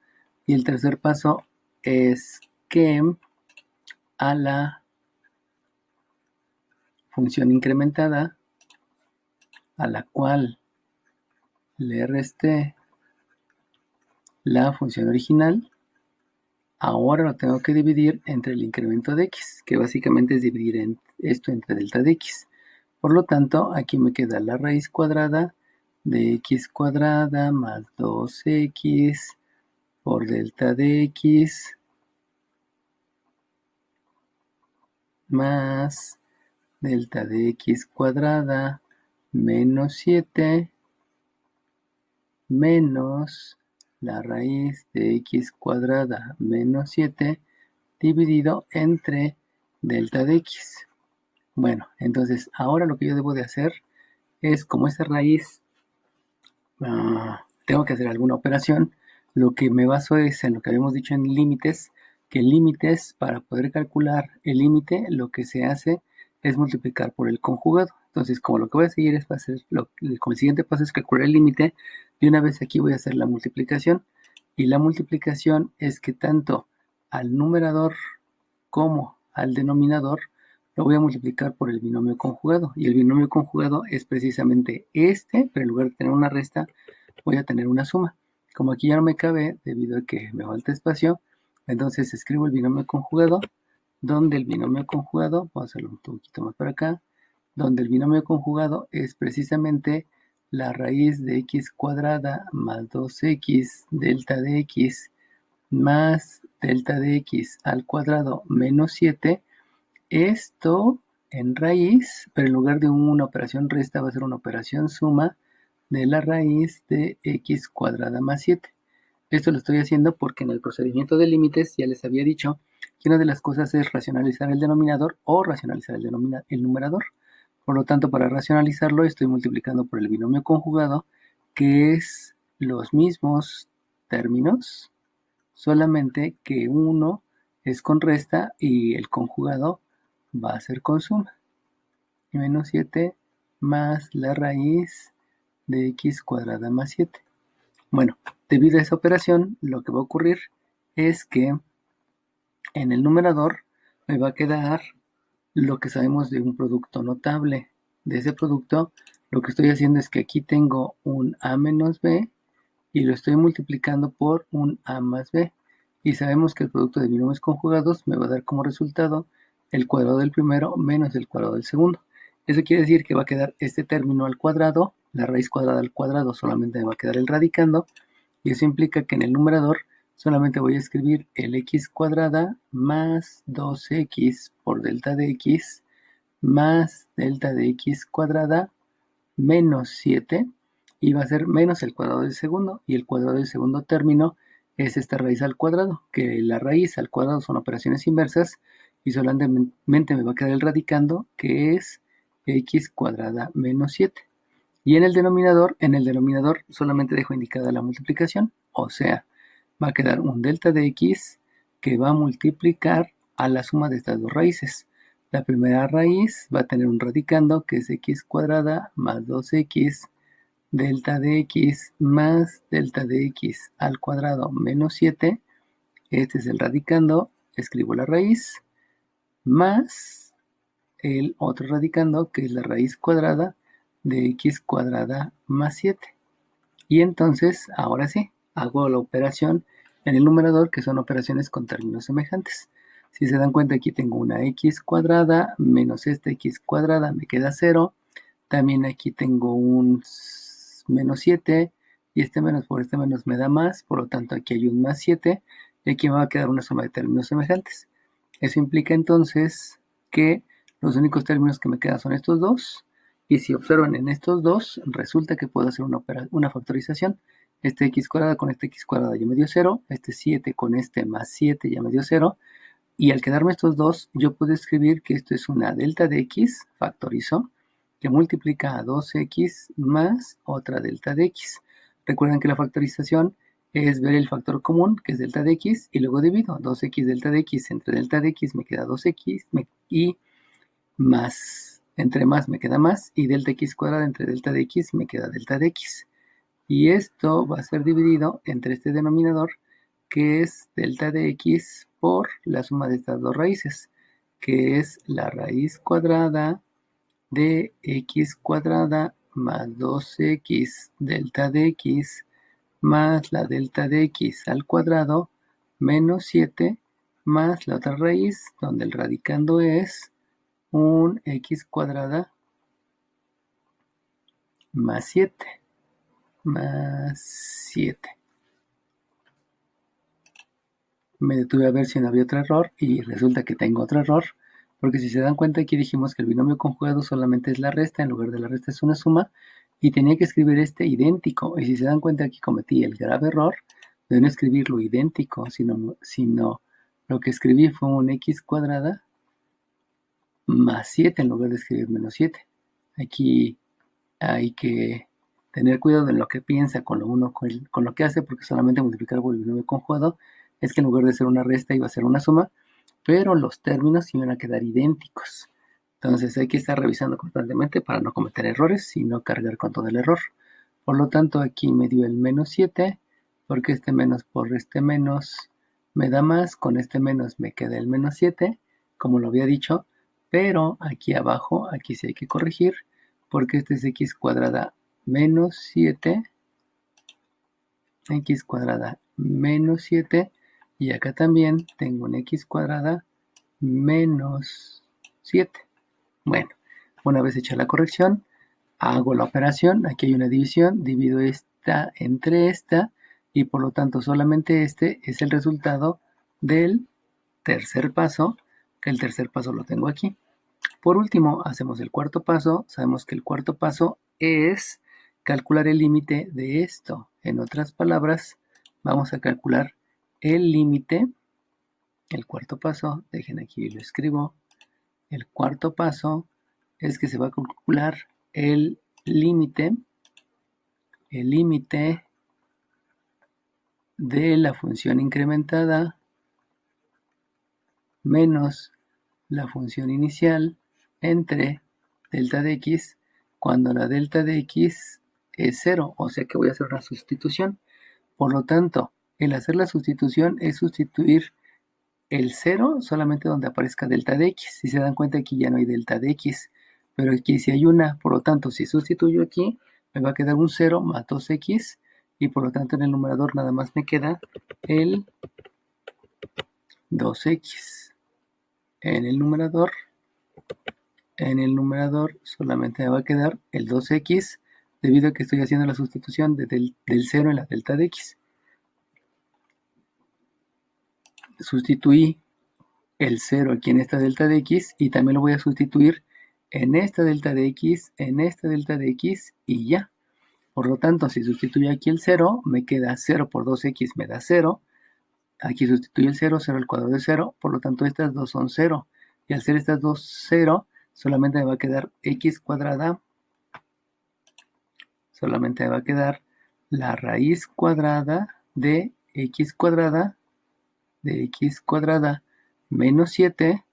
Y el tercer paso es que a la función incrementada, a la cual le resté la función original, ahora lo tengo que dividir entre el incremento de x, que básicamente es dividir esto entre delta de x. Por lo tanto, aquí me queda la raíz cuadrada de x cuadrada más 2x por delta de x más delta de x cuadrada menos 7 menos la raíz de x cuadrada menos 7 dividido entre delta de x. Bueno, entonces ahora lo que yo debo de hacer es, como esta raíz tengo que hacer alguna operación, lo que me baso es en lo que habíamos dicho en límites, que en límites, para poder calcular el límite, lo que se hace es multiplicar por el conjugado. Entonces, como lo que voy a seguir es hacer, como el siguiente paso es calcular el límite, y una vez aquí voy a hacer la multiplicación, y la multiplicación es que tanto al numerador como al denominador lo voy a multiplicar por el binomio conjugado, y el binomio conjugado es precisamente este, pero en lugar de tener una resta, voy a tener una suma. Como aquí ya no me cabe, debido a que me falta espacio, entonces escribo el binomio conjugado, donde el binomio conjugado, vamos a hacerlo un poquito más para acá, donde el binomio conjugado es precisamente la raíz de x cuadrada más 2x delta de x más delta de x al cuadrado menos 7, esto en raíz, pero en lugar de una operación resta va a ser una operación suma de la raíz de x cuadrada más 7. Esto lo estoy haciendo porque en el procedimiento de límites ya les había dicho que una de las cosas es racionalizar el denominador o racionalizar el numerador. Por lo tanto, para racionalizarlo estoy multiplicando por el binomio conjugado, que es los mismos términos, solamente que uno es con resta y el conjugado va a ser con suma. Menos 7 más la raíz de x cuadrada más 7. Bueno, debido a esa operación, lo que va a ocurrir es que en el numerador me va a quedar lo que sabemos de un producto notable. De ese producto, lo que estoy haciendo es que aquí tengo un a menos b y lo estoy multiplicando por un a más b. Y sabemos que el producto de binomios conjugados me va a dar como resultado el cuadrado del primero menos el cuadrado del segundo. Eso quiere decir que va a quedar este término al cuadrado, la raíz cuadrada al cuadrado solamente me va a quedar el radicando, y eso implica que en el numerador solamente voy a escribir el x cuadrada más 2x por delta de x más delta de x cuadrada menos 7, y va a ser menos el cuadrado del segundo, y el cuadrado del segundo término es esta raíz al cuadrado, que la raíz al cuadrado son operaciones inversas, y solamente me va a quedar el radicando, que es x cuadrada menos 7. Y en el denominador solamente dejo indicada la multiplicación, o sea, va a quedar un delta de x que va a multiplicar a la suma de estas dos raíces. La primera raíz va a tener un radicando que es x cuadrada más 2x delta de x más delta de x al cuadrado menos 7. Este es el radicando, escribo la raíz, más el otro radicando que es la raíz cuadrada de x cuadrada más 7. Y entonces, ahora sí, hago la operación en el numerador, que son operaciones con términos semejantes. Si se dan cuenta, aquí tengo una x cuadrada menos esta x cuadrada, me queda 0. También aquí tengo un menos 7, y este menos por este menos me da más, por lo tanto aquí hay un más 7, y aquí me va a quedar una suma de términos semejantes. Eso implica entonces que los únicos términos que me quedan son estos dos, y si observan en estos dos, resulta que puedo hacer una factorización. Este x cuadrada con este x cuadrada ya me dio 0, este 7 con este más 7 ya me dio 0, y al quedarme estos dos, yo puedo escribir que esto es una delta de x, factorizo, que multiplica a 2x más otra delta de x. Recuerden que la factorización es ver el factor común, que es delta de x, y luego divido 2x delta de x entre delta de x me queda 2x, y más, entre más me queda más, y delta x cuadrada entre delta de x me queda delta de x. Y esto va a ser dividido entre este denominador, que es delta de x por la suma de estas dos raíces, que es la raíz cuadrada de x cuadrada más 2x delta de x más la delta de x al cuadrado menos 7 más la otra raíz, donde el radicando es un x cuadrada más 7. Más 7. Me detuve a ver si no había otro error y resulta que tengo otro error, porque si se dan cuenta aquí dijimos que el binomio conjugado solamente es la resta, en lugar de la resta es una suma, y tenía que escribir este idéntico, y si se dan cuenta aquí cometí el grave error de no escribirlo idéntico, sino lo que escribí fue un x cuadrada más 7 en lugar de escribir menos 7. Aquí hay que tener cuidado en lo que piensa con lo que hace, porque solamente multiplicar por el binomio conjugado es que en lugar de ser una resta iba a ser una suma, pero los términos iban a quedar idénticos. Entonces hay que estar revisando constantemente para no cometer errores y no cargar con todo el error. Por lo tanto, aquí me dio el menos 7, porque este menos por este menos me da más, con este menos me queda el menos 7, como lo había dicho, pero aquí abajo, aquí sí hay que corregir, porque este es x cuadrada menos 7, x cuadrada menos 7, y acá también tengo un x cuadrada menos 7. Bueno, una vez hecha la corrección, hago la operación, aquí hay una división, divido esta entre esta, y por lo tanto solamente este es el resultado del tercer paso, que el tercer paso lo tengo aquí. Por último, hacemos el cuarto paso. Sabemos que el cuarto paso es calcular el límite de esto. En otras palabras, vamos a calcular el límite. El cuarto paso, dejen aquí lo escribo. El cuarto paso es que se va a calcular el límite de la función incrementada menos la función inicial entre delta de x cuando la delta de x es 0, o sea que voy a hacer una sustitución. Por lo tanto, el hacer la sustitución es sustituir el 0 solamente donde aparezca delta de x. Si se dan cuenta, aquí ya no hay delta de x, pero aquí sí hay una. Por lo tanto, si sustituyo aquí, me va a quedar un 0 más 2x, y por lo tanto en el numerador nada más me queda el 2x. En el numerador solamente me va a quedar el 2x debido a que estoy haciendo la sustitución del 0 en la delta de x. Sustituí el 0 aquí en esta delta de x y también lo voy a sustituir en esta delta de x, en esta delta de x y ya. Por lo tanto, si sustituyo aquí el 0, me queda 0 por 2x me da 0. Aquí sustituyo el 0, 0 al cuadrado de 0, por lo tanto estas dos son 0. Y al ser estas dos 0, solamente me va a quedar x cuadrada. Solamente me va a quedar la raíz cuadrada de x cuadrada menos 7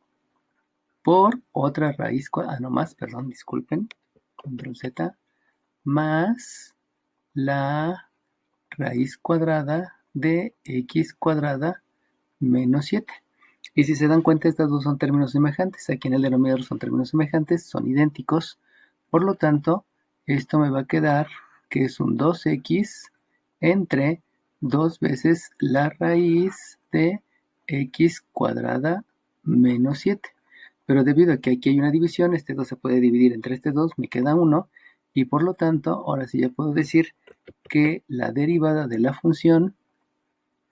por otra raíz cuadrada, disculpen, control Z, más la raíz cuadrada de x cuadrada menos 7. Y si se dan cuenta, estas dos son términos semejantes. Aquí en el denominador son términos semejantes, son idénticos. Por lo tanto, esto me va a quedar que es un 2x entre 2 veces la raíz de x cuadrada menos 7. Pero debido a que aquí hay una división, este 2 se puede dividir entre este 2, me queda 1. Y por lo tanto, ahora sí ya puedo decir que la derivada de la función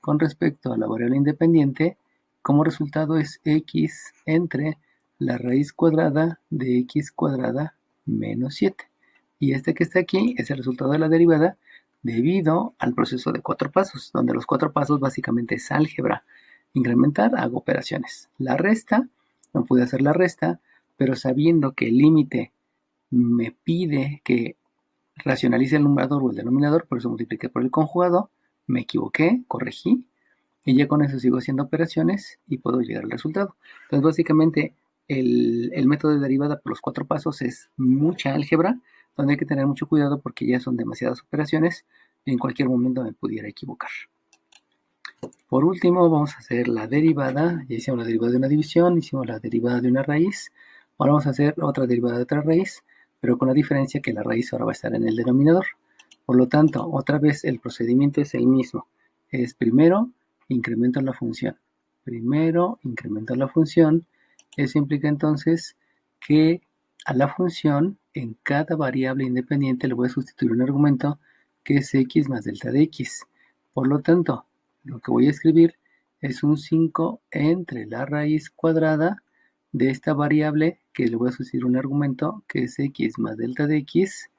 con respecto a la variable independiente, como resultado es x entre la raíz cuadrada de x cuadrada menos 7. Y este que está aquí es el resultado de la derivada debido al proceso de 4 pasos, donde los 4 pasos básicamente es álgebra. Incrementar, hago operaciones. La resta, no pude hacer la resta, pero sabiendo que el límite me pide que racionalice el numerador o el denominador, por eso multipliqué por el conjugado, me equivoqué, corregí, y ya con eso sigo haciendo operaciones y puedo llegar al resultado. Entonces, básicamente, el método de derivada por los 4 pasos es mucha álgebra, donde hay que tener mucho cuidado porque ya son demasiadas operaciones y en cualquier momento me pudiera equivocar. Por último, vamos a hacer la derivada. Ya hicimos la derivada de una división, hicimos la derivada de una raíz. Ahora vamos a hacer otra derivada de otra raíz, pero con la diferencia que la raíz ahora va a estar en el denominador. Por lo tanto, otra vez el procedimiento es el mismo. Es primero incremento la función. Primero incremento la función. Eso implica entonces que a la función en cada variable independiente le voy a sustituir un argumento que es x más delta de x. Por lo tanto, lo que voy a escribir es un 5 entre la raíz cuadrada de esta variable que le voy a sustituir un argumento que es x más delta de x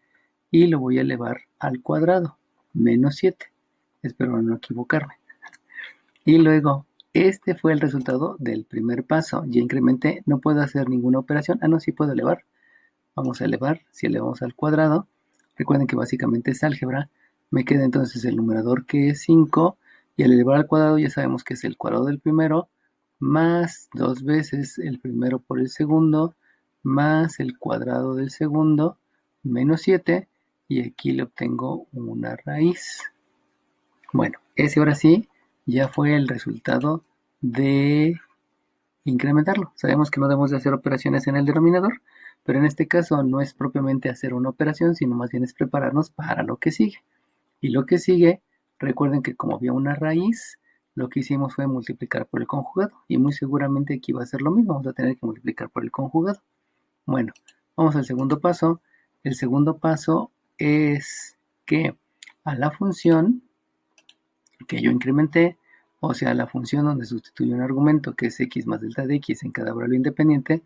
y lo voy a elevar al cuadrado, menos 7. Espero no equivocarme. Y luego, este fue el resultado del primer paso. Ya incrementé, no puedo hacer ninguna operación. No, sí puedo elevar. Vamos a elevar, si elevamos al cuadrado, recuerden que básicamente es álgebra, me queda entonces el numerador que es 5, y al elevar al cuadrado ya sabemos que es el cuadrado del primero, más 2 veces el primero por el segundo, más el cuadrado del segundo, menos 7, y aquí le obtengo una raíz. Bueno, ese ahora sí ya fue el resultado de incrementarlo. Sabemos que no debemos de hacer operaciones en el denominador, pero en este caso no es propiamente hacer una operación, sino más bien es prepararnos para lo que sigue. Y lo que sigue, recuerden que como había una raíz, lo que hicimos fue multiplicar por el conjugado. Y muy seguramente aquí va a ser lo mismo, vamos a tener que multiplicar por el conjugado. Bueno, vamos al segundo paso. El segundo paso es que a la función que yo incrementé, o sea, la función donde sustituyo un argumento que es x más delta de x en cada variable independiente,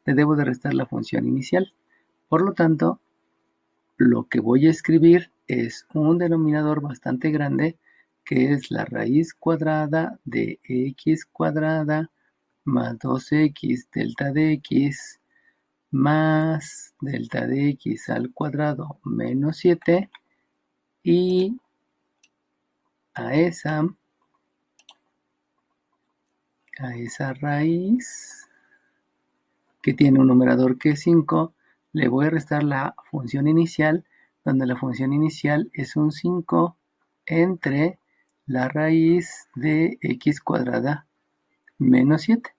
le debo de restar la función inicial. Por lo tanto, lo que voy a escribir es un denominador bastante grande, que es la raíz cuadrada de x cuadrada más 2x delta de x más delta de x al cuadrado menos 7, y a esa raíz que tiene un numerador que es 5, le voy a restar la función inicial, donde la función inicial es un 5 entre la raíz de x cuadrada menos 7.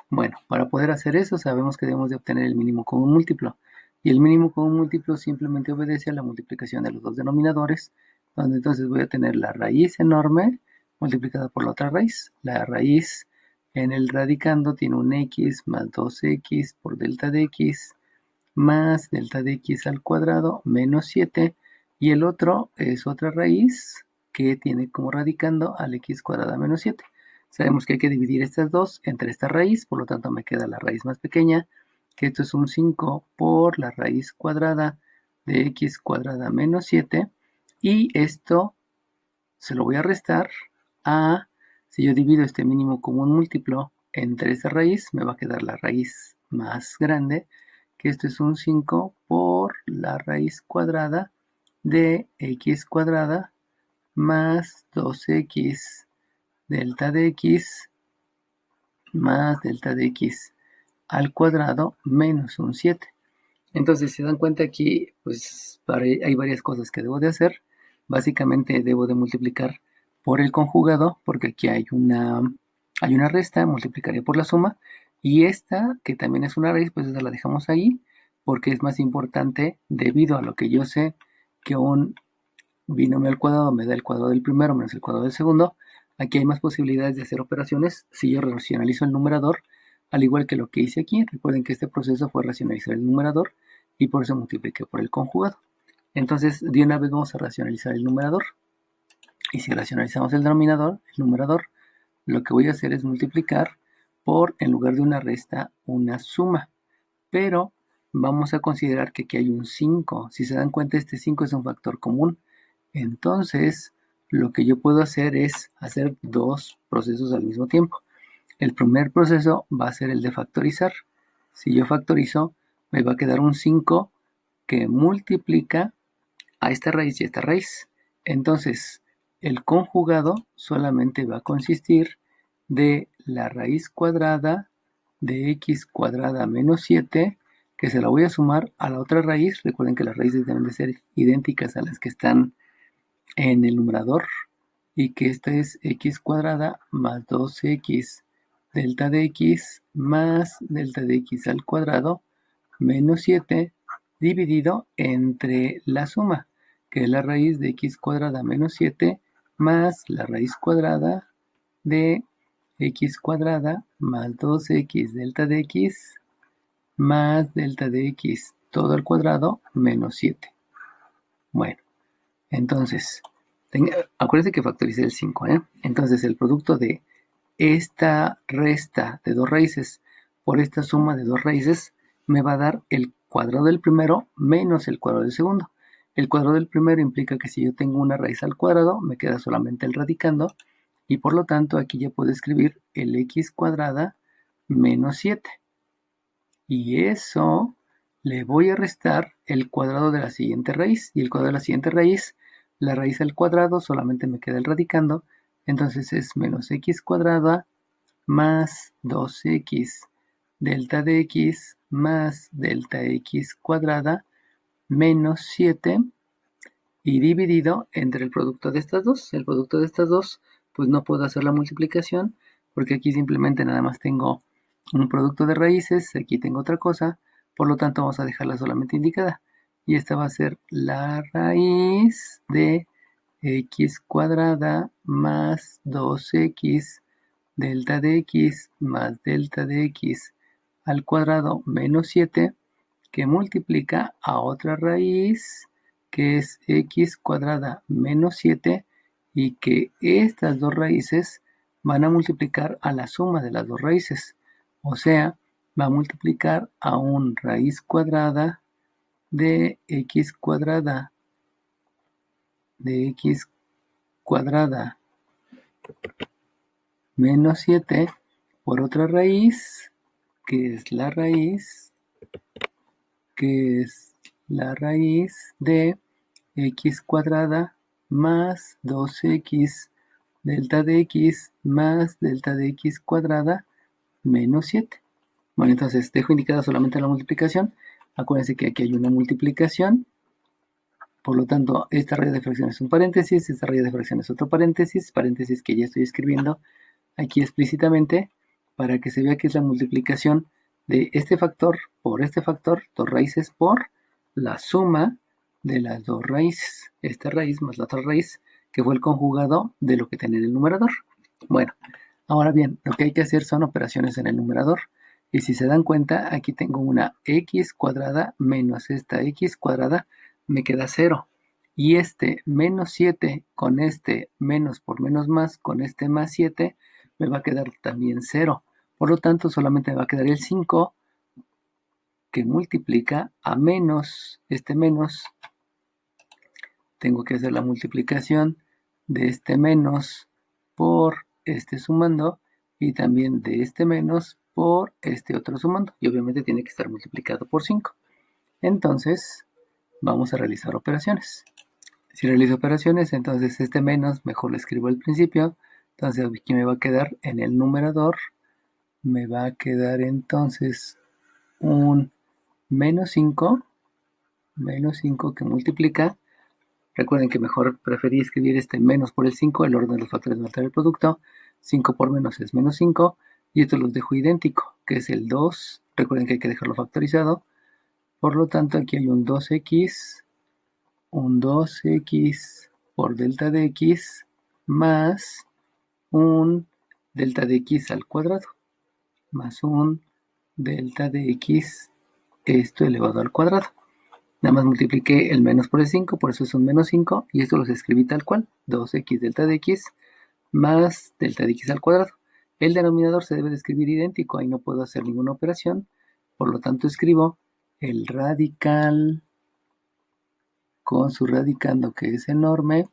Bueno, para poder hacer eso sabemos que debemos de obtener el mínimo común múltiplo. Y el mínimo común múltiplo simplemente obedece a la multiplicación de los dos denominadores, donde entonces voy a tener la raíz enorme multiplicada por la otra raíz. La raíz En el radicando tiene un x más 2x por delta de x más delta de x al cuadrado menos 7. Y el otro es otra raíz que tiene como radicando al x cuadrada menos 7. Sabemos que hay que dividir estas dos entre esta raíz, por lo tanto me queda la raíz más pequeña, que esto es un 5 por la raíz cuadrada de x cuadrada menos 7. Y esto se lo voy a restar a, si yo divido este mínimo común múltiplo entre esa raíz, me va a quedar la raíz más grande, que esto es un 5 por la raíz cuadrada de x cuadrada más 2x delta de x más delta de x al cuadrado menos un 7. Entonces, si se dan cuenta aquí, pues hay varias cosas que debo de hacer. Básicamente debo de multiplicar por el conjugado, porque aquí hay una resta, multiplicaré por la suma. Y esta, que también es una raíz, pues esa la dejamos ahí, porque es más importante debido a lo que yo sé que un binomio al cuadrado me da el cuadrado del primero menos el cuadrado del segundo. Aquí hay más posibilidades de hacer operaciones si yo racionalizo el numerador, al igual que lo que hice aquí. Recuerden que este proceso fue racionalizar el numerador y por eso multipliqué por el conjugado. Entonces, de una vez vamos a racionalizar el numerador. Y si racionalizamos el denominador, el numerador, lo que voy a hacer es multiplicar por, en lugar de una resta, una suma. Pero vamos a considerar que aquí hay un 5. Si se dan cuenta, este 5 es un factor común. Entonces, lo que yo puedo hacer es hacer dos procesos al mismo tiempo. El primer proceso va a ser el de factorizar. Si yo factorizo, me va a quedar un 5 que multiplica a esta raíz y a esta raíz. Entonces, el conjugado solamente va a consistir de la raíz cuadrada de x cuadrada menos 7, que se la voy a sumar a la otra raíz. Recuerden que las raíces deben de ser idénticas a las que están en el numerador, y que esta es x cuadrada más 2x delta de x más delta de x al cuadrado menos 7 dividido entre la suma, que es la raíz de x cuadrada menos 7 más la raíz cuadrada de x cuadrada más 2x delta de x más delta de x todo al cuadrado menos 7. Bueno, entonces, acuérdense que factoricé el 5, ¿eh? Entonces, el producto de esta resta de dos raíces por esta suma de dos raíces me va a dar el cuadrado del primero menos el cuadrado del segundo. El cuadrado del primero implica que si yo tengo una raíz al cuadrado, me queda solamente el radicando, y por lo tanto aquí ya puedo escribir el x cuadrada menos 7. Y eso le voy a restar el cuadrado de la siguiente raíz. Y el cuadrado de la siguiente raíz, la raíz al cuadrado, solamente me queda el radicando. Entonces es menos x cuadrada más 2x delta de x más delta x cuadrada menos 7, y dividido entre el producto de estas dos. El producto de estas dos, pues no puedo hacer la multiplicación, porque aquí simplemente nada más tengo un producto de raíces, aquí tengo otra cosa, por lo tanto vamos a dejarla solamente indicada. Y esta va a ser la raíz de x cuadrada más 2x delta de x más delta de x al cuadrado menos 7, que multiplica a otra raíz que es x cuadrada menos 7, y que estas dos raíces van a multiplicar a la suma de las dos raíces. O sea, va a multiplicar a un raíz cuadrada de x cuadrada menos 7 por otra raíz, que es la raíz de x cuadrada más 2x delta de x más delta de x cuadrada menos 7. Bueno, entonces dejo indicada solamente la multiplicación. Acuérdense que aquí hay una multiplicación. Por lo tanto, esta raya de fracción es un paréntesis, esta raya de fracción es otro paréntesis que ya estoy escribiendo aquí explícitamente para que se vea que es la multiplicación de este factor por este factor, dos raíces por la suma de las dos raíces. Esta raíz más la otra raíz, que fue el conjugado de lo que tenía en el numerador. Bueno, Ahora bien, lo que hay que hacer son operaciones en el numerador. Y si se dan cuenta, aquí tengo una x cuadrada menos esta x cuadrada, me queda 0. Y este menos 7 con este menos por menos más, con este más 7, me va a quedar también 0. Por lo tanto, solamente me va a quedar el 5 que multiplica a menos este menos. Tengo que hacer la multiplicación de este menos por este sumando y también de este menos por este otro sumando. Y obviamente tiene que estar multiplicado por 5. Entonces, vamos a realizar operaciones. Si realizo operaciones, entonces este menos, mejor lo escribo al principio. Entonces aquí me va a quedar en el numerador, me va a quedar entonces un menos 5 que multiplica. Recuerden que mejor preferí escribir este menos por el 5, el orden de los factores no altera el producto. 5 por menos es menos 5, y esto los dejo idéntico, que es el 2. Recuerden que hay que dejarlo factorizado. Por lo tanto, aquí hay un 2x por delta de x más un delta de x al cuadrado, más un delta de x, esto elevado al cuadrado. Nada más multipliqué el menos por el 5, por eso es un menos 5, y esto los escribí tal cual, 2x delta de x más delta de x al cuadrado. El denominador se debe de escribir idéntico, ahí no puedo hacer ninguna operación, por lo tanto escribo el radical con su radicando, que es enorme,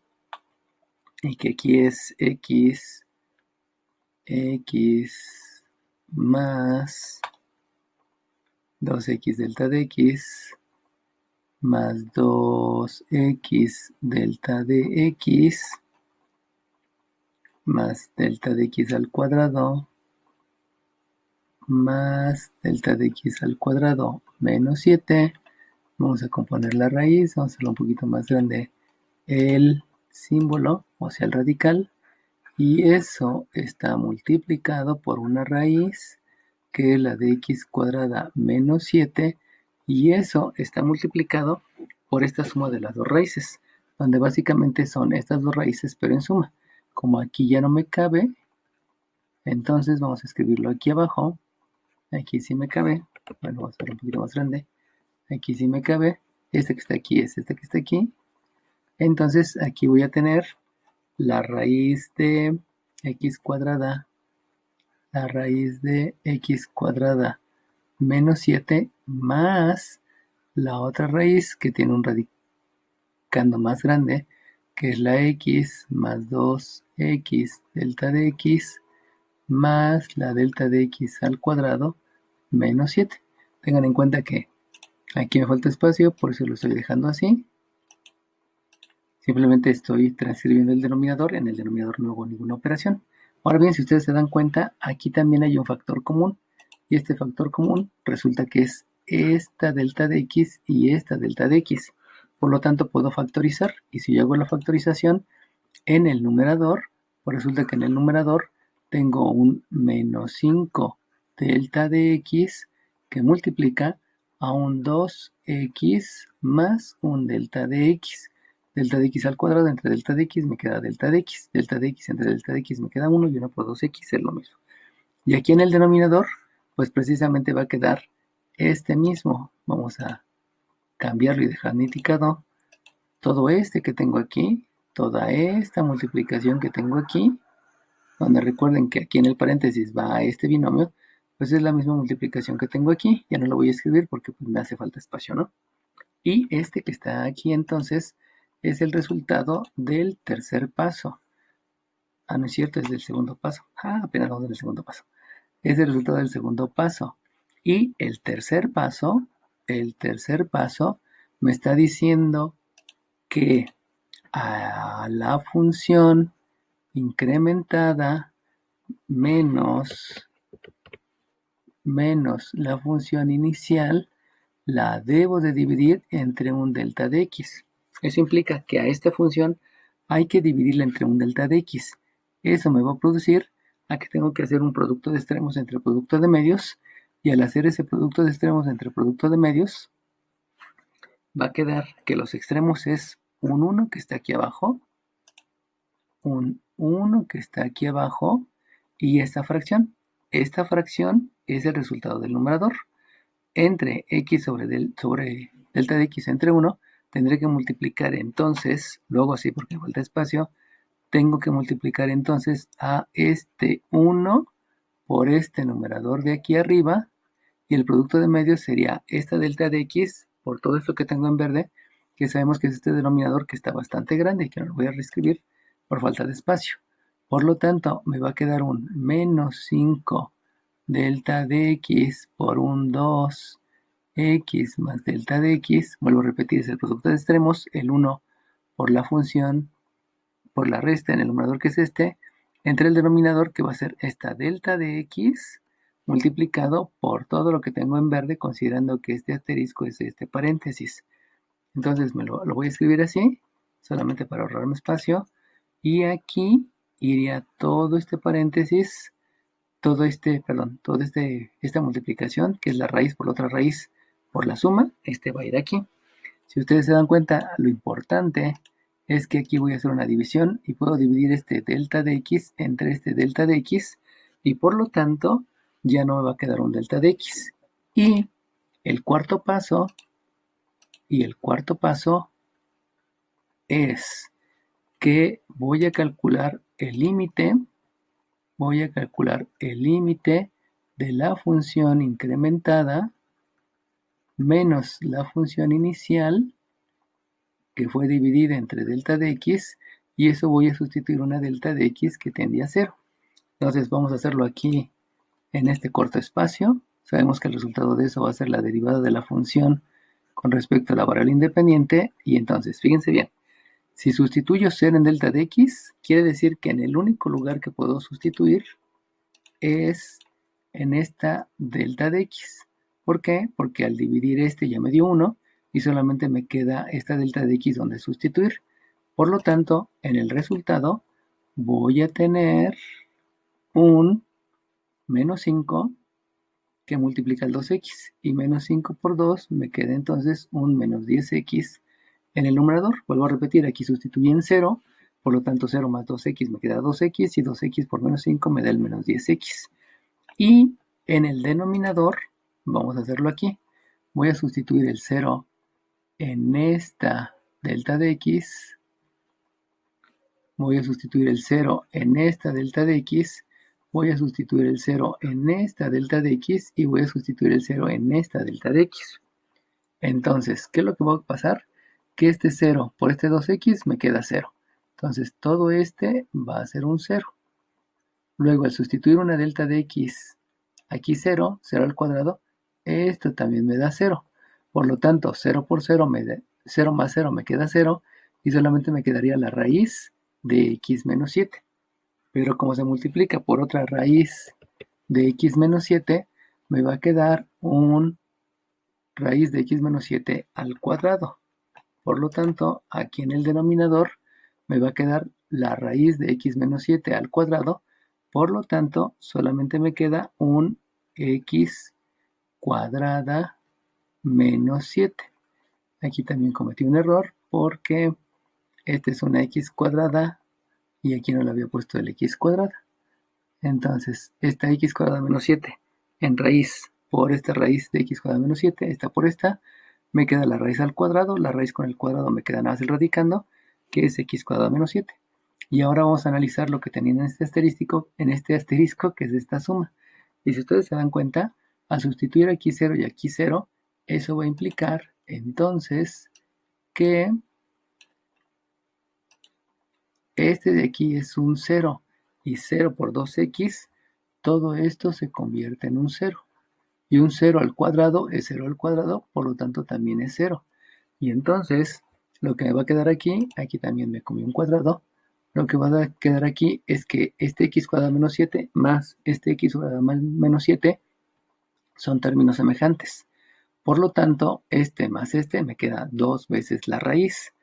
y que aquí es x más 2x delta de x más 2x delta de x más delta de x al cuadrado más delta de x al cuadrado menos 7. Vamos a componer la raíz, vamos a hacerlo un poquito más grande el símbolo, o sea el radical, y eso está multiplicado por una raíz que es la de x cuadrada menos 7, y eso está multiplicado por esta suma de las dos raíces, donde básicamente son estas dos raíces pero en suma. Como aquí ya no me cabe, entonces vamos a escribirlo aquí abajo. Aquí sí me cabe. Bueno, vamos a hacerlo un poquito más grande. Aquí sí me cabe. Este que está aquí es este que está aquí. Entonces aquí voy a tener la raíz de x cuadrada. La raíz de x cuadrada menos 7 más la otra raíz que tiene un radicando más grande, que es la x más 2x delta de x más la delta de x al cuadrado menos 7. Tengan en cuenta que aquí me falta espacio, por eso lo estoy dejando así. Simplemente estoy transcribiendo el denominador, en el denominador no hago ninguna operación. Ahora bien, si ustedes se dan cuenta, aquí también hay un factor común, y este factor común resulta que es esta delta de x y esta delta de x. Por lo tanto, puedo factorizar, y si yo hago la factorización en el numerador, pues resulta que en el numerador tengo un menos 5 delta de x que multiplica a un 2x más un delta de x. Delta de x al cuadrado entre delta de x me queda delta de x. Delta de x entre delta de x me queda 1, y 1 por 2x es lo mismo. Y aquí en el denominador, pues precisamente va a quedar este mismo. Vamos a cambiarlo y dejar indicado todo este que tengo aquí, toda esta multiplicación que tengo aquí, donde recuerden que aquí en el paréntesis va este binomio, pues es la misma multiplicación que tengo aquí. Ya no lo voy a escribir porque pues, me hace falta espacio, ¿no? Y este que está aquí entonces es el resultado del tercer paso. Ah, no es cierto, es del segundo paso. Ah, apenas vamos en el segundo paso. Es el resultado del segundo paso. Y el tercer paso me está diciendo que a la función incrementada menos la función inicial la debo de dividir entre un delta de x. Eso implica que a esta función hay que dividirla entre un delta de x. Eso me va a producir a que tengo que hacer un producto de extremos entre producto de medios, y al hacer ese producto de extremos entre producto de medios, va a quedar que los extremos es un 1 que está aquí abajo, un 1 que está aquí abajo, y esta fracción. Esta fracción es el resultado del numerador. Entre x sobre delta de x entre 1, tendré que multiplicar entonces, luego así porque falta espacio, tengo que multiplicar entonces a este 1 por este numerador de aquí arriba, y el producto de medio sería esta delta de x por todo esto que tengo en verde, que sabemos que es este denominador que está bastante grande y que no lo voy a reescribir por falta de espacio. Por lo tanto, me va a quedar un menos 5 delta de x por un 2x más delta de x, vuelvo a repetir, es el producto de extremos, el 1 por la función, por la resta en el numerador que es este, entre el denominador que va a ser esta delta de x multiplicado por todo lo que tengo en verde, considerando que este asterisco es este paréntesis. Entonces lo voy a escribir así, solamente para ahorrarme espacio, y aquí iría todo este paréntesis, esta multiplicación, que es la raíz por la otra raíz por la suma, este va a ir aquí. Si ustedes se dan cuenta, lo importante es que aquí voy a hacer una división y puedo dividir este delta de x entre este delta de x, y por lo tanto ya no me va a quedar un delta de x. Y el cuarto paso es que voy a calcular el límite de la función incrementada menos la función inicial que fue dividida entre delta de x, y eso voy a sustituir una delta de x que tendía a 0. Entonces vamos a hacerlo aquí en este corto espacio. Sabemos que el resultado de eso va a ser la derivada de la función con respecto a la variable independiente, y entonces, fíjense bien, si sustituyo 0 en delta de x, quiere decir que en el único lugar que puedo sustituir es en esta delta de x. ¿Por qué? Porque al dividir este ya me dio 1 y solamente me queda esta delta de x donde sustituir. Por lo tanto, en el resultado voy a tener un menos 5 que multiplica el 2x, y menos 5 por 2 me queda entonces un menos 10x en el numerador. Vuelvo a repetir, aquí sustituí en 0, por lo tanto 0 más 2x me queda 2x, y 2x por menos 5 me da el menos 10x. Y en el denominador, vamos a hacerlo aquí, voy a sustituir el 0 en esta delta de x, voy a sustituir el 0 en esta delta de x, voy a sustituir el 0 en esta delta de x, y voy a sustituir el 0 en esta delta de x. Entonces, ¿qué es lo que va a pasar? Que este 0 por este 2x me queda 0. Entonces, todo este va a ser un 0. Luego, al sustituir una delta de x aquí 0, 0 al cuadrado, esto también me da 0. Por lo tanto, 0 por 0, 0 más 0 me queda 0, y solamente me quedaría la raíz de x menos 7. Pero como se multiplica por otra raíz de x menos 7, me va a quedar un raíz de x menos 7 al cuadrado. Por lo tanto, aquí en el denominador me va a quedar la raíz de x menos 7 al cuadrado. Por lo tanto, solamente me queda un x cuadrada menos 7. Aquí también cometí un error porque esta es una x cuadrada y aquí no le había puesto el x cuadrada. Entonces, esta x cuadrada menos 7 en raíz por esta raíz de x cuadrada menos 7, esta por esta, me queda la raíz al cuadrado, la raíz con el cuadrado me queda nada más el radicando, que es x cuadrado menos 7. Y ahora vamos a analizar lo que tenía en este asterisco, que es esta suma. Y si ustedes se dan cuenta, al sustituir aquí 0 y aquí 0, eso va a implicar entonces que este de aquí es un 0, y 0 por 2x, todo esto se convierte en un 0. Y un 0 al cuadrado es 0 al cuadrado, por lo tanto también es 0. Y entonces, lo que me va a quedar aquí también me comí un cuadrado, lo que va a quedar aquí es que este x cuadrado menos 7 más este x cuadrado menos 7 son términos semejantes. Por lo tanto, este más este me queda 2 veces la raíz.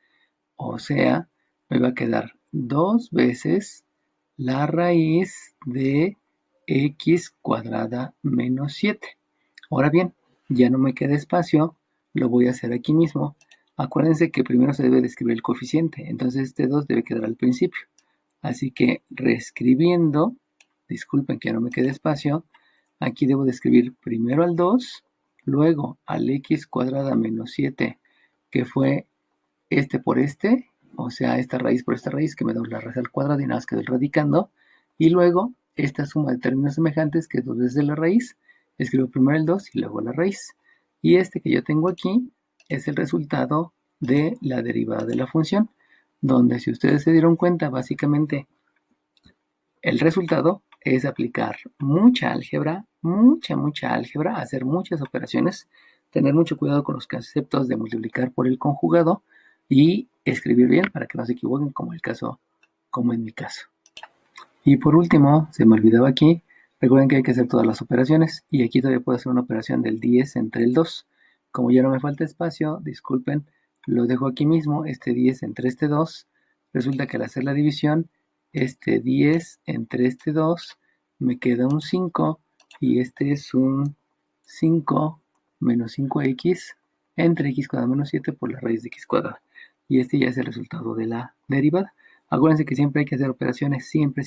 O sea, me va a quedar 2 veces la raíz de x cuadrada menos 7. Ahora bien, ya no me queda espacio, lo voy a hacer aquí mismo. Acuérdense que primero se debe de escribir el coeficiente, entonces este 2 debe quedar al principio. Así que reescribiendo disculpen que no me quede espacio, aquí debo de escribir primero al 2, luego al x cuadrada menos 7, que fue este por este, o sea, esta raíz por esta raíz, que me da la raíz al cuadrado y nada más quedo radicando, y luego esta suma de términos semejantes, que es 2 veces la raíz, escribo primero el 2 y luego la raíz. Y este que yo tengo aquí es el resultado de la derivada de la función, donde si ustedes se dieron cuenta, básicamente el resultado es aplicar mucha álgebra, mucha álgebra, hacer muchas operaciones, tener mucho cuidado con los conceptos de multiplicar por el conjugado y escribir bien para que no se equivoquen, como en mi caso. Y por último, se me olvidaba aquí, recuerden que hay que hacer todas las operaciones y aquí todavía puedo hacer una operación del 10 entre el 2. Como ya no me falta espacio, disculpen, lo dejo aquí mismo, este 10 entre este 2. Resulta que al hacer la división, este 10 entre este 2 me queda un 5 y este es un 5 menos 5x entre x cuadrado menos 7 por la raíz de x cuadrado. Y este ya es el resultado de la derivada. Acuérdense que siempre hay que hacer operaciones, siempre.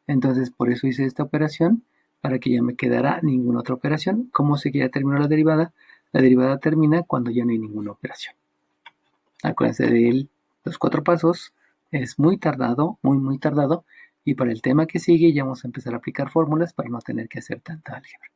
Entonces, por eso hice esta operación, para que ya me quedara ninguna otra operación. ¿Cómo sé que ya terminó la derivada? La derivada termina cuando ya no hay ninguna operación. Acuérdense de los 4 pasos. Es muy tardado, muy tardado. Y para el tema que sigue ya vamos a empezar a aplicar fórmulas para no tener que hacer tanta álgebra.